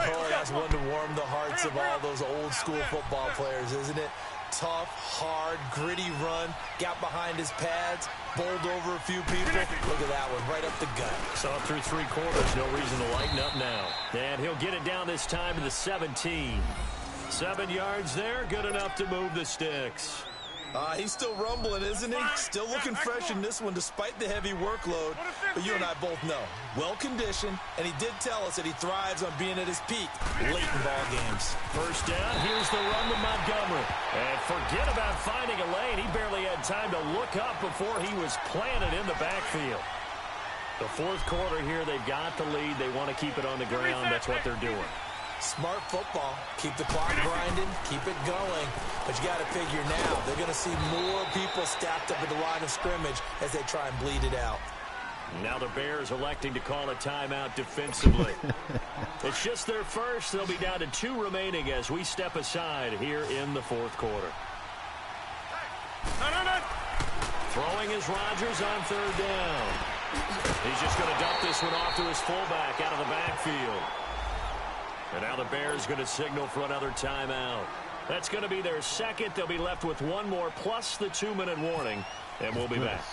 Oh, that's one to warm the hearts of all those old school football players, isn't it? Tough, hard, gritty run, got behind his pads, bowled over a few people. Look at that one, right up the gut. Saw through 3 quarters, no reason to lighten up now. And he'll get it down this time to the 17. 7 yards there, good enough to move the sticks. He's still rumbling, isn't he? Still looking fresh in this one despite the heavy workload. But you and I both know, well-conditioned, and he did tell us that he thrives on being at his peak late in ball games. First down, here's the run to Montgomery. And forget about finding a lane. He barely had time to look up before he was planted in the backfield. The 4th quarter here, they've got the lead. They want to keep it on the ground. That's what they're doing. Smart football. Keep the clock grinding. Keep it going. But you got to figure now they're going to see more people stacked up at the line of scrimmage as they try and bleed it out. Now the Bears electing to call a timeout defensively. It's just their first. They'll be down to 2 remaining as we step aside here in the 4th quarter. Throwing is Rodgers on 3rd down. He's just going to dump this one off to his fullback out of the backfield. And now the Bears going to signal for another timeout. That's going to be their second. They'll be left with 1 more plus the 2-minute warning. And we'll be back.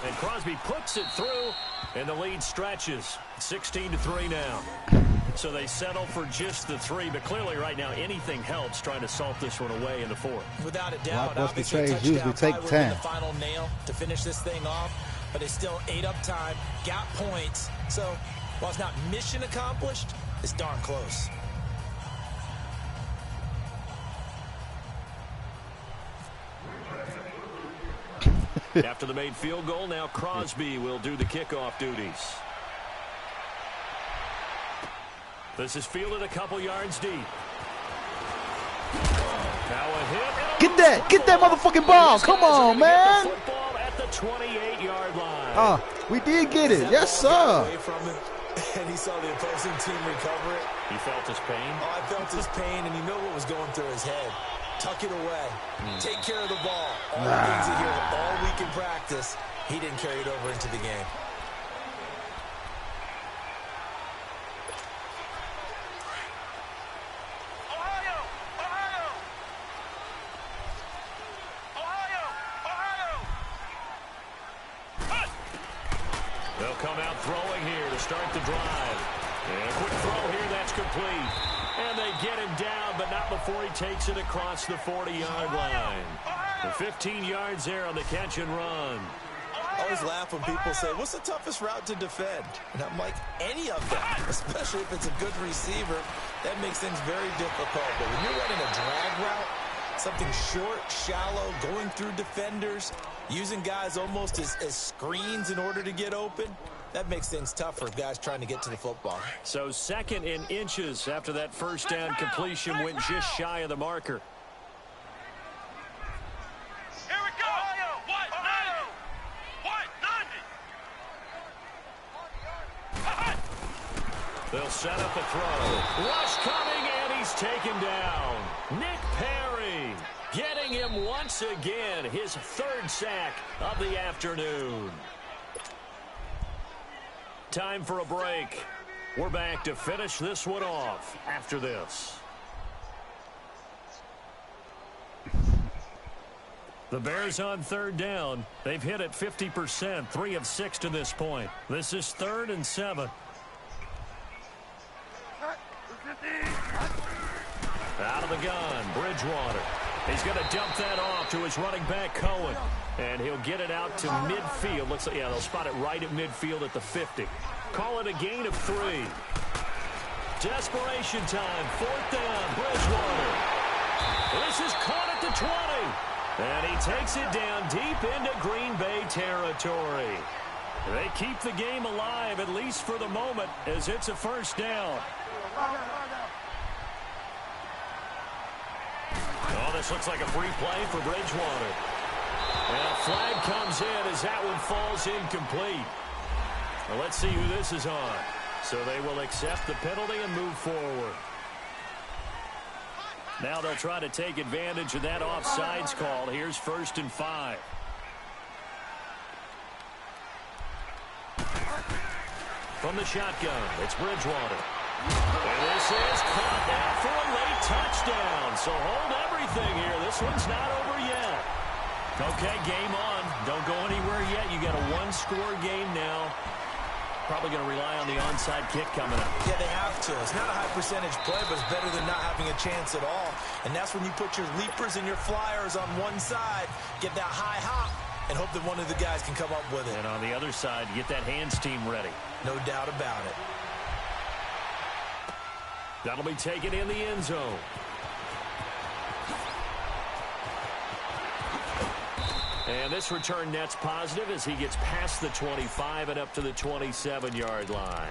And Crosby puts it through. And the lead stretches. 16-3 now. So they settle for just the 3. But clearly right now anything helps trying to salt this one away in the 4th. Without a doubt. Blockbuster trades usually take 10. The final nail to finish this thing off. But they still ate up time. Got points. So while it's not mission accomplished, it's darn close. After the made field goal, now Crosby will do the kickoff duties. This is fielded a couple yards deep. Now a hit. Get that motherfucking ball. Come on, man. The football at the 28-yard line. We did get it. Yes, sir. And he saw the opposing team recover it. He felt his pain? Oh, I felt his pain, and you know what was going through his head. Tuck it away. Take care of the ball. All the things he heard all week in practice, he didn't carry it over into the game. They'll come out throwing here to start the drive. And a quick throw here, that's complete. And they get him down, but not before he takes it across the 40-yard line. The 15 yards there on the catch and run. I always laugh when people say, what's the toughest route to defend? And I'm like, any of them, especially if it's a good receiver. That makes things very difficult. But when you're running a drag route, something short, shallow, going through defenders, using guys almost as screens in order to get open, that makes things tough for guys trying to get to the football. So 2nd in inches after that first down completion went just shy of the marker. Here we go. What? 90. They'll set up a throw. Rush coming, and he's taken down. Nick Perry getting him once again, his 3rd sack of the afternoon. Time for a break. We're back to finish this one off after this. The Bears on 3rd down. They've hit it 50%, 3 of 6 to this point. This is 3rd and 7. Out of the gun, Bridgewater. He's going to dump that off to his running back, Cohen. And he'll get it out to midfield. Looks like, yeah, they'll spot it right at midfield at the 50. Call it a gain of 3. Desperation time, 4th down, Bridgewater. This is caught at the 20. And he takes it down deep into Green Bay territory. They keep the game alive, at least for the moment, as it's a 1st down. Oh, this looks like a free play for Bridgewater. And a flag comes in as that one falls incomplete. Well, let's see who this is on. So they will accept the penalty and move forward. Now they'll try to take advantage of that offsides call. Here's 1st and 5. from the shotgun. It's Bridgewater. And this is caught now for a late touchdown. So hold everything here. This one's not over yet. Okay, game on. Don't go anywhere yet. You got a one-score game now. Probably going to rely on the onside kick coming up. Yeah, they have to. It's not a high-percentage play, but it's better than not having a chance at all. And that's when you put your leapers and your flyers on one side, get that high hop, and hope that one of the guys can come up with it. And on the other side, get that hands team ready. No doubt about it. That'll be taken in the end zone. And this return net's positive as he gets past the 25 and up to the 27-yard line.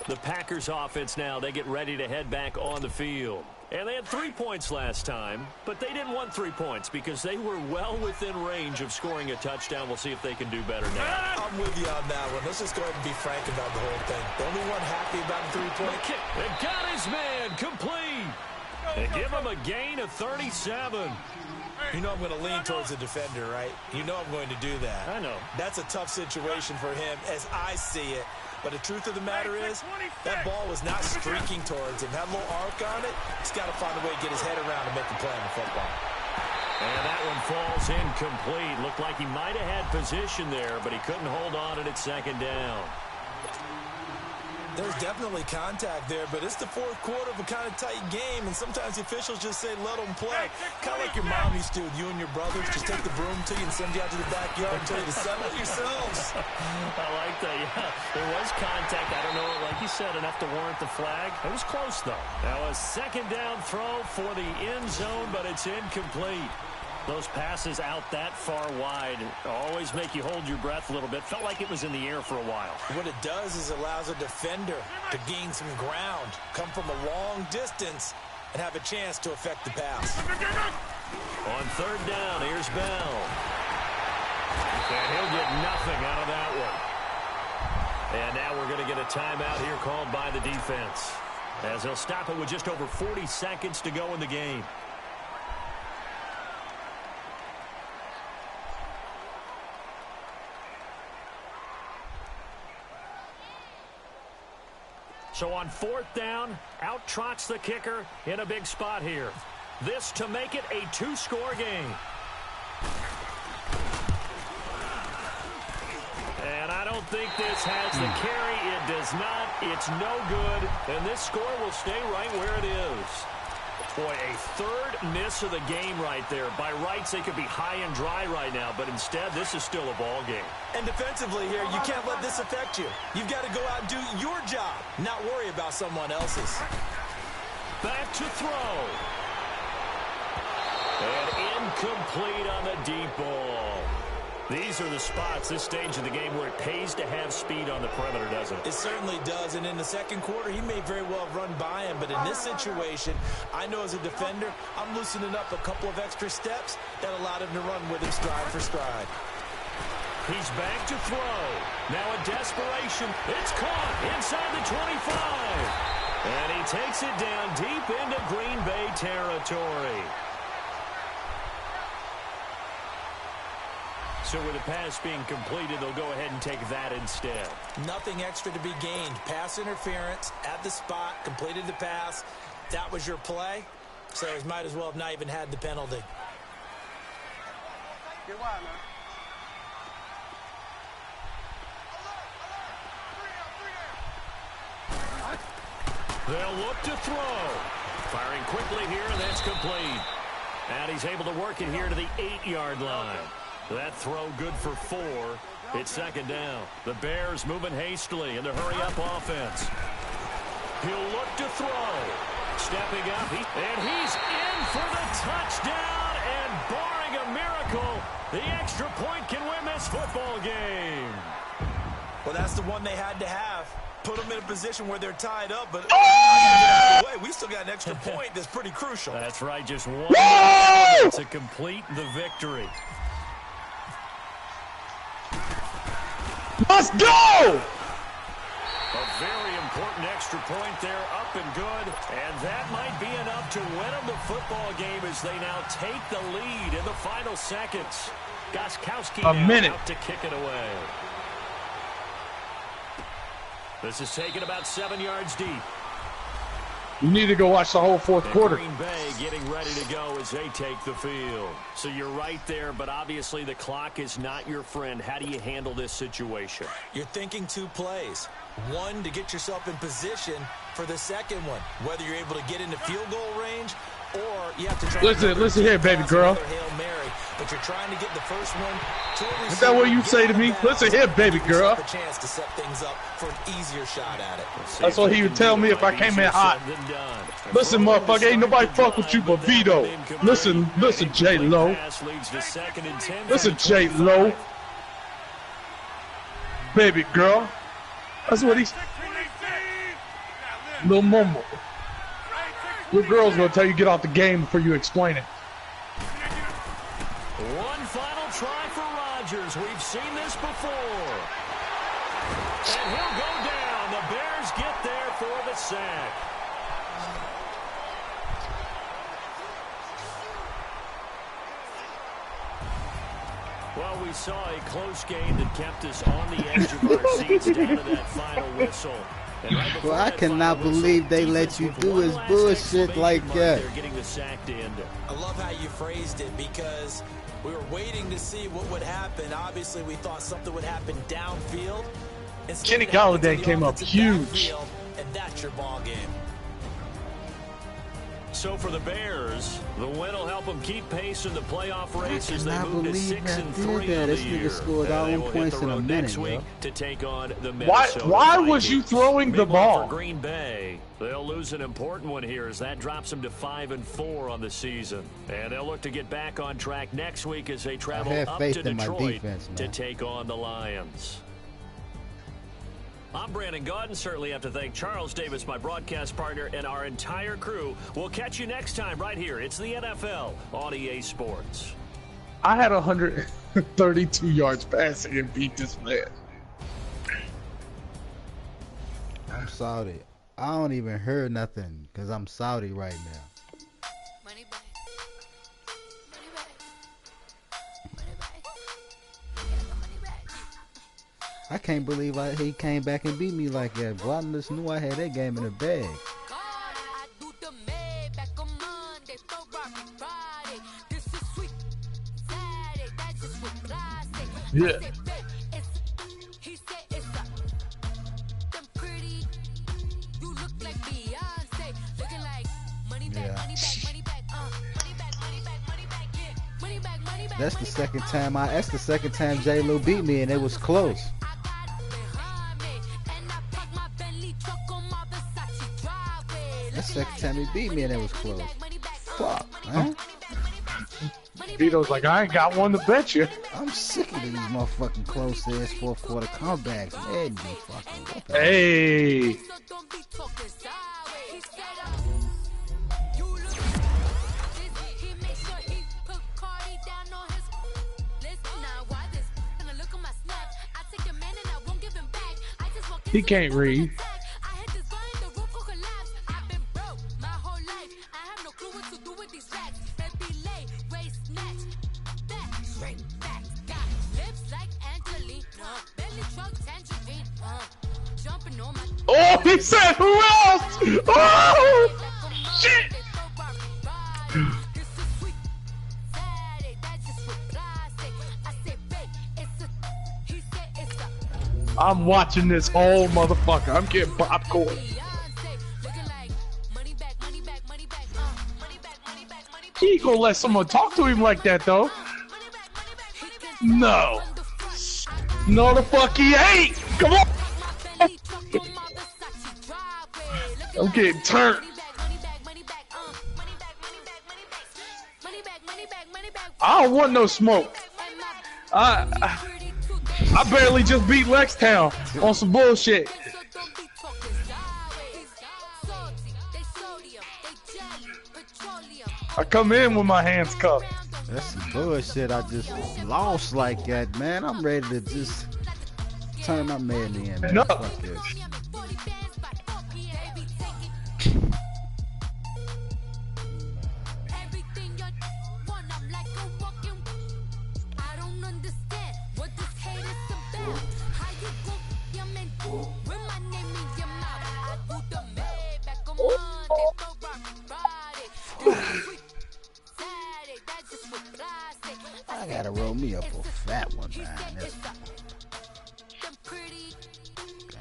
The Packers offense now, they get ready to head back on the field. And they had 3 points last time, but they didn't want 3 points because they were well within range of scoring a touchdown. We'll see if they can do better now. I'm with you on that one. Let's just go ahead and be frank about the whole thing. The only one happy about the 3-point kick. They got his man complete. They give him a gain of 37. You know I'm going to lean towards the defender, right? You know I'm going to do that. I know. That's a tough situation for him as I see it. But the truth of the matter is, that ball was not streaking towards him. Had a little arc on it. He's got to find a way to get his head around and make a play on the football. And that one falls incomplete. Looked like he might have had position there, but he couldn't hold on it at second down. There's definitely contact there, but it's the fourth quarter of a kind of tight game, and sometimes the officials just say, let them play. Kind of like your mom used to with you and your brothers. Just take the broom to you and send you out to the backyard and tell you to settle it yourselves. I like that, yeah. There was contact. I don't know, like you said, enough to warrant the flag. It was close, though. Now a second down throw for the end zone, but it's incomplete. Those passes out that far wide always make you hold your breath a little bit. Felt like it was in the air for a while. What it does is allows a defender to gain some ground, come from a long distance, and have a chance to affect the pass. On third down, here's Bell. And he'll get nothing out of that one. And now we're going to get a timeout here called by the defense, as they'll stop it with just over 40 seconds to go in the game. So on fourth down, out trots the kicker in a big spot here. This to make it a two-score game. And I don't think this has the carry. It does not. It's no good. And this score will stay right where it is. Boy, a third miss of the game right there. By rights, they could be high and dry right now, but instead, this is still a ball game. And defensively here, you can't let this affect you. You've got to go out and do your job, not worry about someone else's. Back to throw. And incomplete on the deep ball. These are the spots, this stage of the game, where it pays to have speed on the perimeter, doesn't it? It certainly does, and in the second quarter, he may very well have run by him, but in this situation, I know as a defender, I'm loosening up a couple of extra steps that allowed him to run with him stride for stride. He's back to throw. Now a desperation. It's caught inside the 25. And he takes it down deep into Green Bay territory. So with the pass being completed, they'll go ahead and take that instead. Nothing extra to be gained. Pass interference at the spot, completed the pass. That was your play. So he might as well have not even had the penalty. They'll look to throw. Firing quickly here, and that's complete. And he's able to work it here to the 8-yard line. That throw good for 4. It's second down. The Bears moving hastily in the hurry-up offense. He'll look to throw. Stepping up, and he's in for the touchdown. And barring a miracle, the extra point can win this football game. Well, that's the one they had to have. Put them in a position where they're tied up, but we still got an extra point that's pretty crucial. That's right, just one to complete the victory. Let's go! A very important extra point there, up and good. And that might be enough to win them the football game as they now take the lead in the final seconds. Gostkowski out to kick it away. This is taken about 7 yards deep. You need to go watch the whole fourth quarter. Green Bay getting ready to go as they take the field. So you're right there, but obviously the clock is not your friend. How do you handle this situation? You're thinking 2 plays. One, to get yourself in position for the second one. Whether you're able to get into field goal range or you have to try. Listen here, baby girl. Hail Mary, but you're trying to get the first one to a receiver. Is that what you say to me? Listen here, baby girl. A chance to set things up for an easier shot at it. That's what he would tell me if I came in hot. Listen, motherfucker, ain't nobody fuck with you but Vito. Listen, J-Lo. Listen, J-Lo. Baby girl. That's what he's... Little Momo. Your girl's gonna tell you get off the game before you explain it. One final try for Rodgers. We've seen this before. And he'll go down. The Bears get there for the sack. Well, we saw a close game that kept us on the edge of our seats down to that final whistle. Well, I cannot believe they let you do his bullshit like that. They're getting the sack to end it. I love how you phrased it because we were waiting to see what would happen. Obviously, we thought something would happen downfield. Kenny Golladay came up huge. And that's your ball game. So for the Bears, the win will help them keep pace in the playoff race as they move to 6-3 on the year. This nigga scored all them points in a minute, next week to take on the Minnesota Why was you throwing the ball? For Green Bay, they'll lose an important one here as that drops them to 5-4 on the season. And they'll look to get back on track next week as they travel up to Detroit to take on the Lions. I'm Brandon Gaudin. Certainly have to thank Charles Davis, my broadcast partner, and our entire crew. We'll catch you next time right here. It's the NFL on EA Sports. I had 132 yards passing and beat this man. I'm Saudi. I don't even hear nothing because I'm Saudi right now. Money back. Money back. I can't believe he came back and beat me like that. Boy, I just knew I had that game in the bag. Yeah. That's the second time J-Lo beat me and it was close. That's the second time he beat me and it was close. Fuck, man. Vito's like, I ain't got one to bet you. I'm sick of these motherfucking close ass fourth quarter comebacks. Man, you fucking hey. He can't read. Oh, he said who else? Oh, shit. I'm watching this whole motherfucker. I'm getting popcorn. He ain't gonna let someone talk to him like that, though. No. No, the fuck he ain't. Come on. I'm getting turned. I don't want no smoke. I barely just beat Lextown on some bullshit. I come in with my hands cuffed. That's some bullshit. I just lost like that, man. I'm ready to just turn my man in, man. No. Fuck this. one behind this. Them pretty.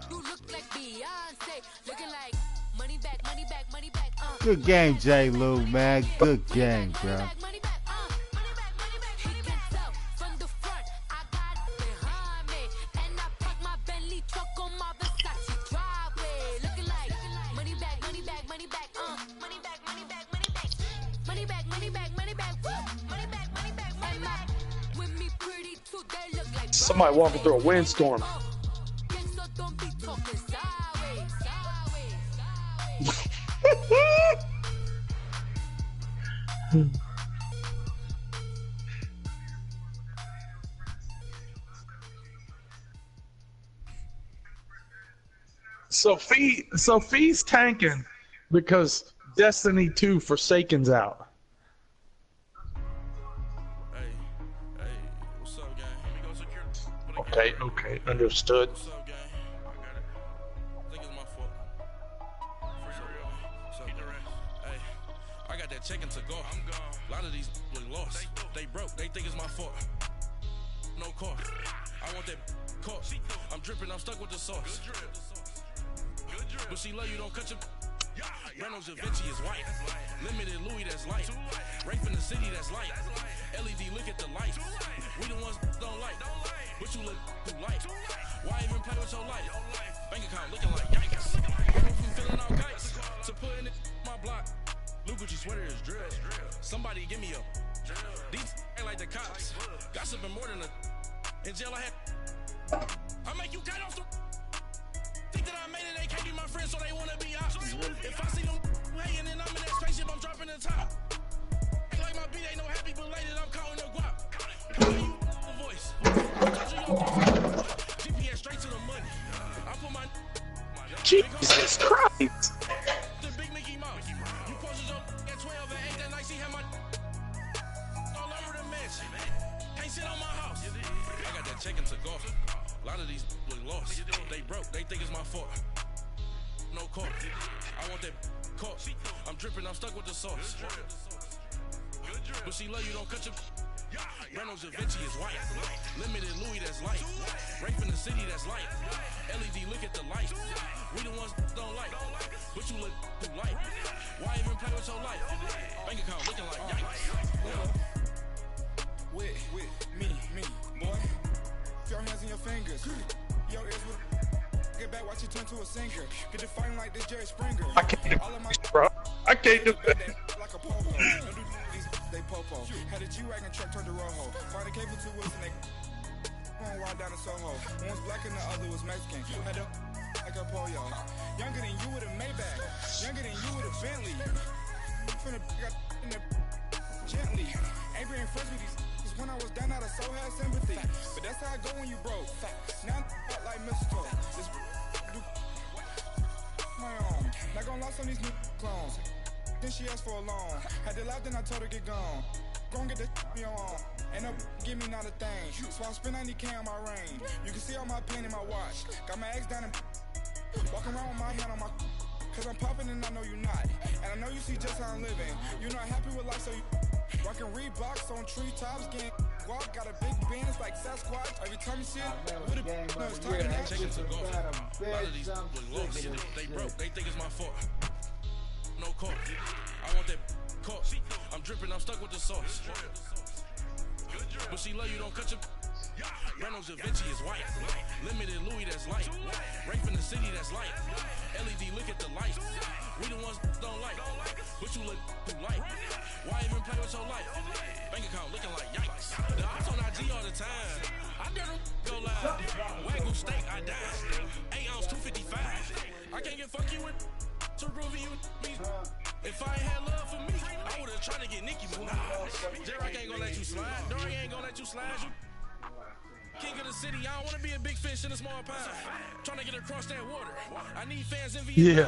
You look like Beyonce. Looking like money back, money back, money back. Good game, J. Lou, man. Good game, bro. Money back, money back, money back, money back. He can tell from the front. I got it behind me. And I park my Bentley truck on my Versace driveway. Looking like money back, money back, money back. Money back, money back, money back. Money back, money back, money back. Money back, money back, money back. With me pretty too, they look like Somebody walking through a windstorm. so don't be talking sideways, sideways, sideways. Sophie's tanking because Destiny 2 Forsaken's out. Hey, what's up, gang? Let me go secure. Okay, understood. What's up, gang? I got it. I think it's my fault. For real. What's up, hey, I got that check-in to go. I'm gone. A lot of these look lost. They broke. They think it's my fault. No car. I want that car. I'm dripping. I'm stuck with the sauce. But she love you, don't cut your. Reynolds Da Vinci is white. Limited Louis, that's light. Rape in the city, that's light. LED, look at the light. We the ones don't like. But you look too light. Why even play with your life? Bank account looking like yikes. I'm feeling all kites. To put in my block. Blue Gucci sweater is drill. Somebody give me a. These ain't like the cops. Gossiping more than a. In jail I had. I make you cut off the. Think that I made it, they can't be my friends, so they wanna be ops. If I see them hating and I'm in that spaceship, I'm dropping the top. Ain't like my beat ain't no happy belated, I'm counting the guap. You voice. GPS straight to the money. I put my Jesus Christ. the big Mickey Mouse. You posted your at 12 and 8 that night, she had my all over the mansion. Can't sit on my house. I got that check-in to golf. A lot of these look lost. They broke. They think it's my fault. No car. I want that car. I'm dripping. I'm stuck with the sauce. But she love you. Don't cut your. Reynolds Da Vinci is white. Limited Louis, that's light. Rape in the city, that's light. LED, look at the light. We the ones don't like. But you look too light. Why even play with your life? Bank account looking like yikes. With me, boy. Your hands in your fingers. Your ears with. Get back, watch you turn to a singer. Get to fighting like this Jerry Springer. I can't do this, bro. I can't do that. Like a popo. Don't do these, they popo. Had a G-Wagon truck turned to Rojo. Find a cable to wheels and they going wild down in Soho. One was black and the other was Mexican. Had a like a pollo. Younger than you with a Maybach. Younger than you with a Bentley. From the got in the gently. Ain't been friends with these. When I was down out of so had sympathy. But that's how I go when you broke. Now I'm like mistletoe. This my own. Not gonna lost on these new clones. Then she asked for a loan. Had to laugh, then I told her get gone. Gon' get the me on. Ain't no give me not a thing. So I spend 90K on my range. You can see all my pain in my watch. Got my ex down and walking around with my hand on my. Cause I'm popping and I know you not. And I know you see just how I'm living. You're not happy with life, so you. Rockin' Reeboks on treetops, getting walk, got a big band, it's like Sasquatch. Every time you see it, with a no, it's talking about Check it to go. A lot of these look lost. They broke. They think it's my fault. No car. I want that car. I'm dripping. I'm stuck with the sauce. But she love you. Don't cut your. Reynolds Da Vinci is white. Limited Louis, that's light. Rape in the city, that's light. LED, look at the light. We the ones don't like. But you look too light. Why even play with your life? Bank account looking like yikes. The ops on IG all the time. I dare them go live. Wagyu steak, I die. 8 ounce, 255. I can't get funky with to groovy you me. If I ain't had love for me, I would've tried to get Nicki, but nah. J-Rock ain't gonna let you slide. Dory ain't gonna let you slide. You king of the city, I don't wanna be a big fish in a small pond. Trying to get across that water. I need fans in Vietnam.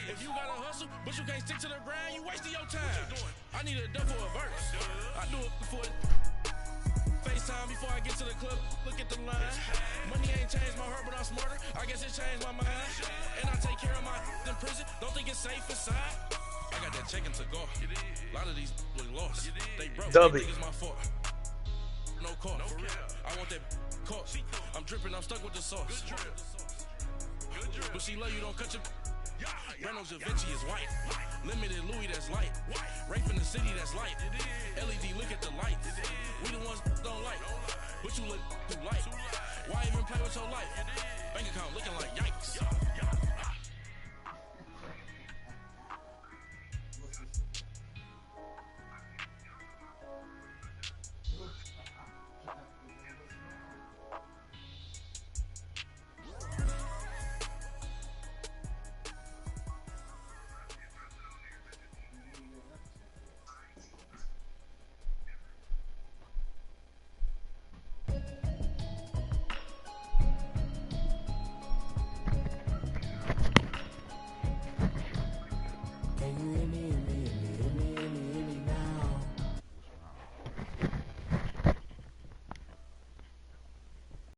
If you gotta hustle, but you can't stick to the grind, you wasting your time. I need a double a verse. I do it before FaceTime before I get to the club. Look at the line. Money ain't changed my heart, but I'm smarter. I guess it changed my mind. And I take care of my in prison. Don't think it's safe inside. I got that check-in to go. A lot of these look lost. They broke. They think it's my fault. no cost. I want that caught. I'm dripping, I'm stuck with the sauce. But she love you, don't cut your. Reynolds Da Vinci is white. Limited Louis, that's light. Rape in the city, that's light. LED, look at the light. We the ones don't like. But you look too light. Why even play with your life? Bank account looking like yikes.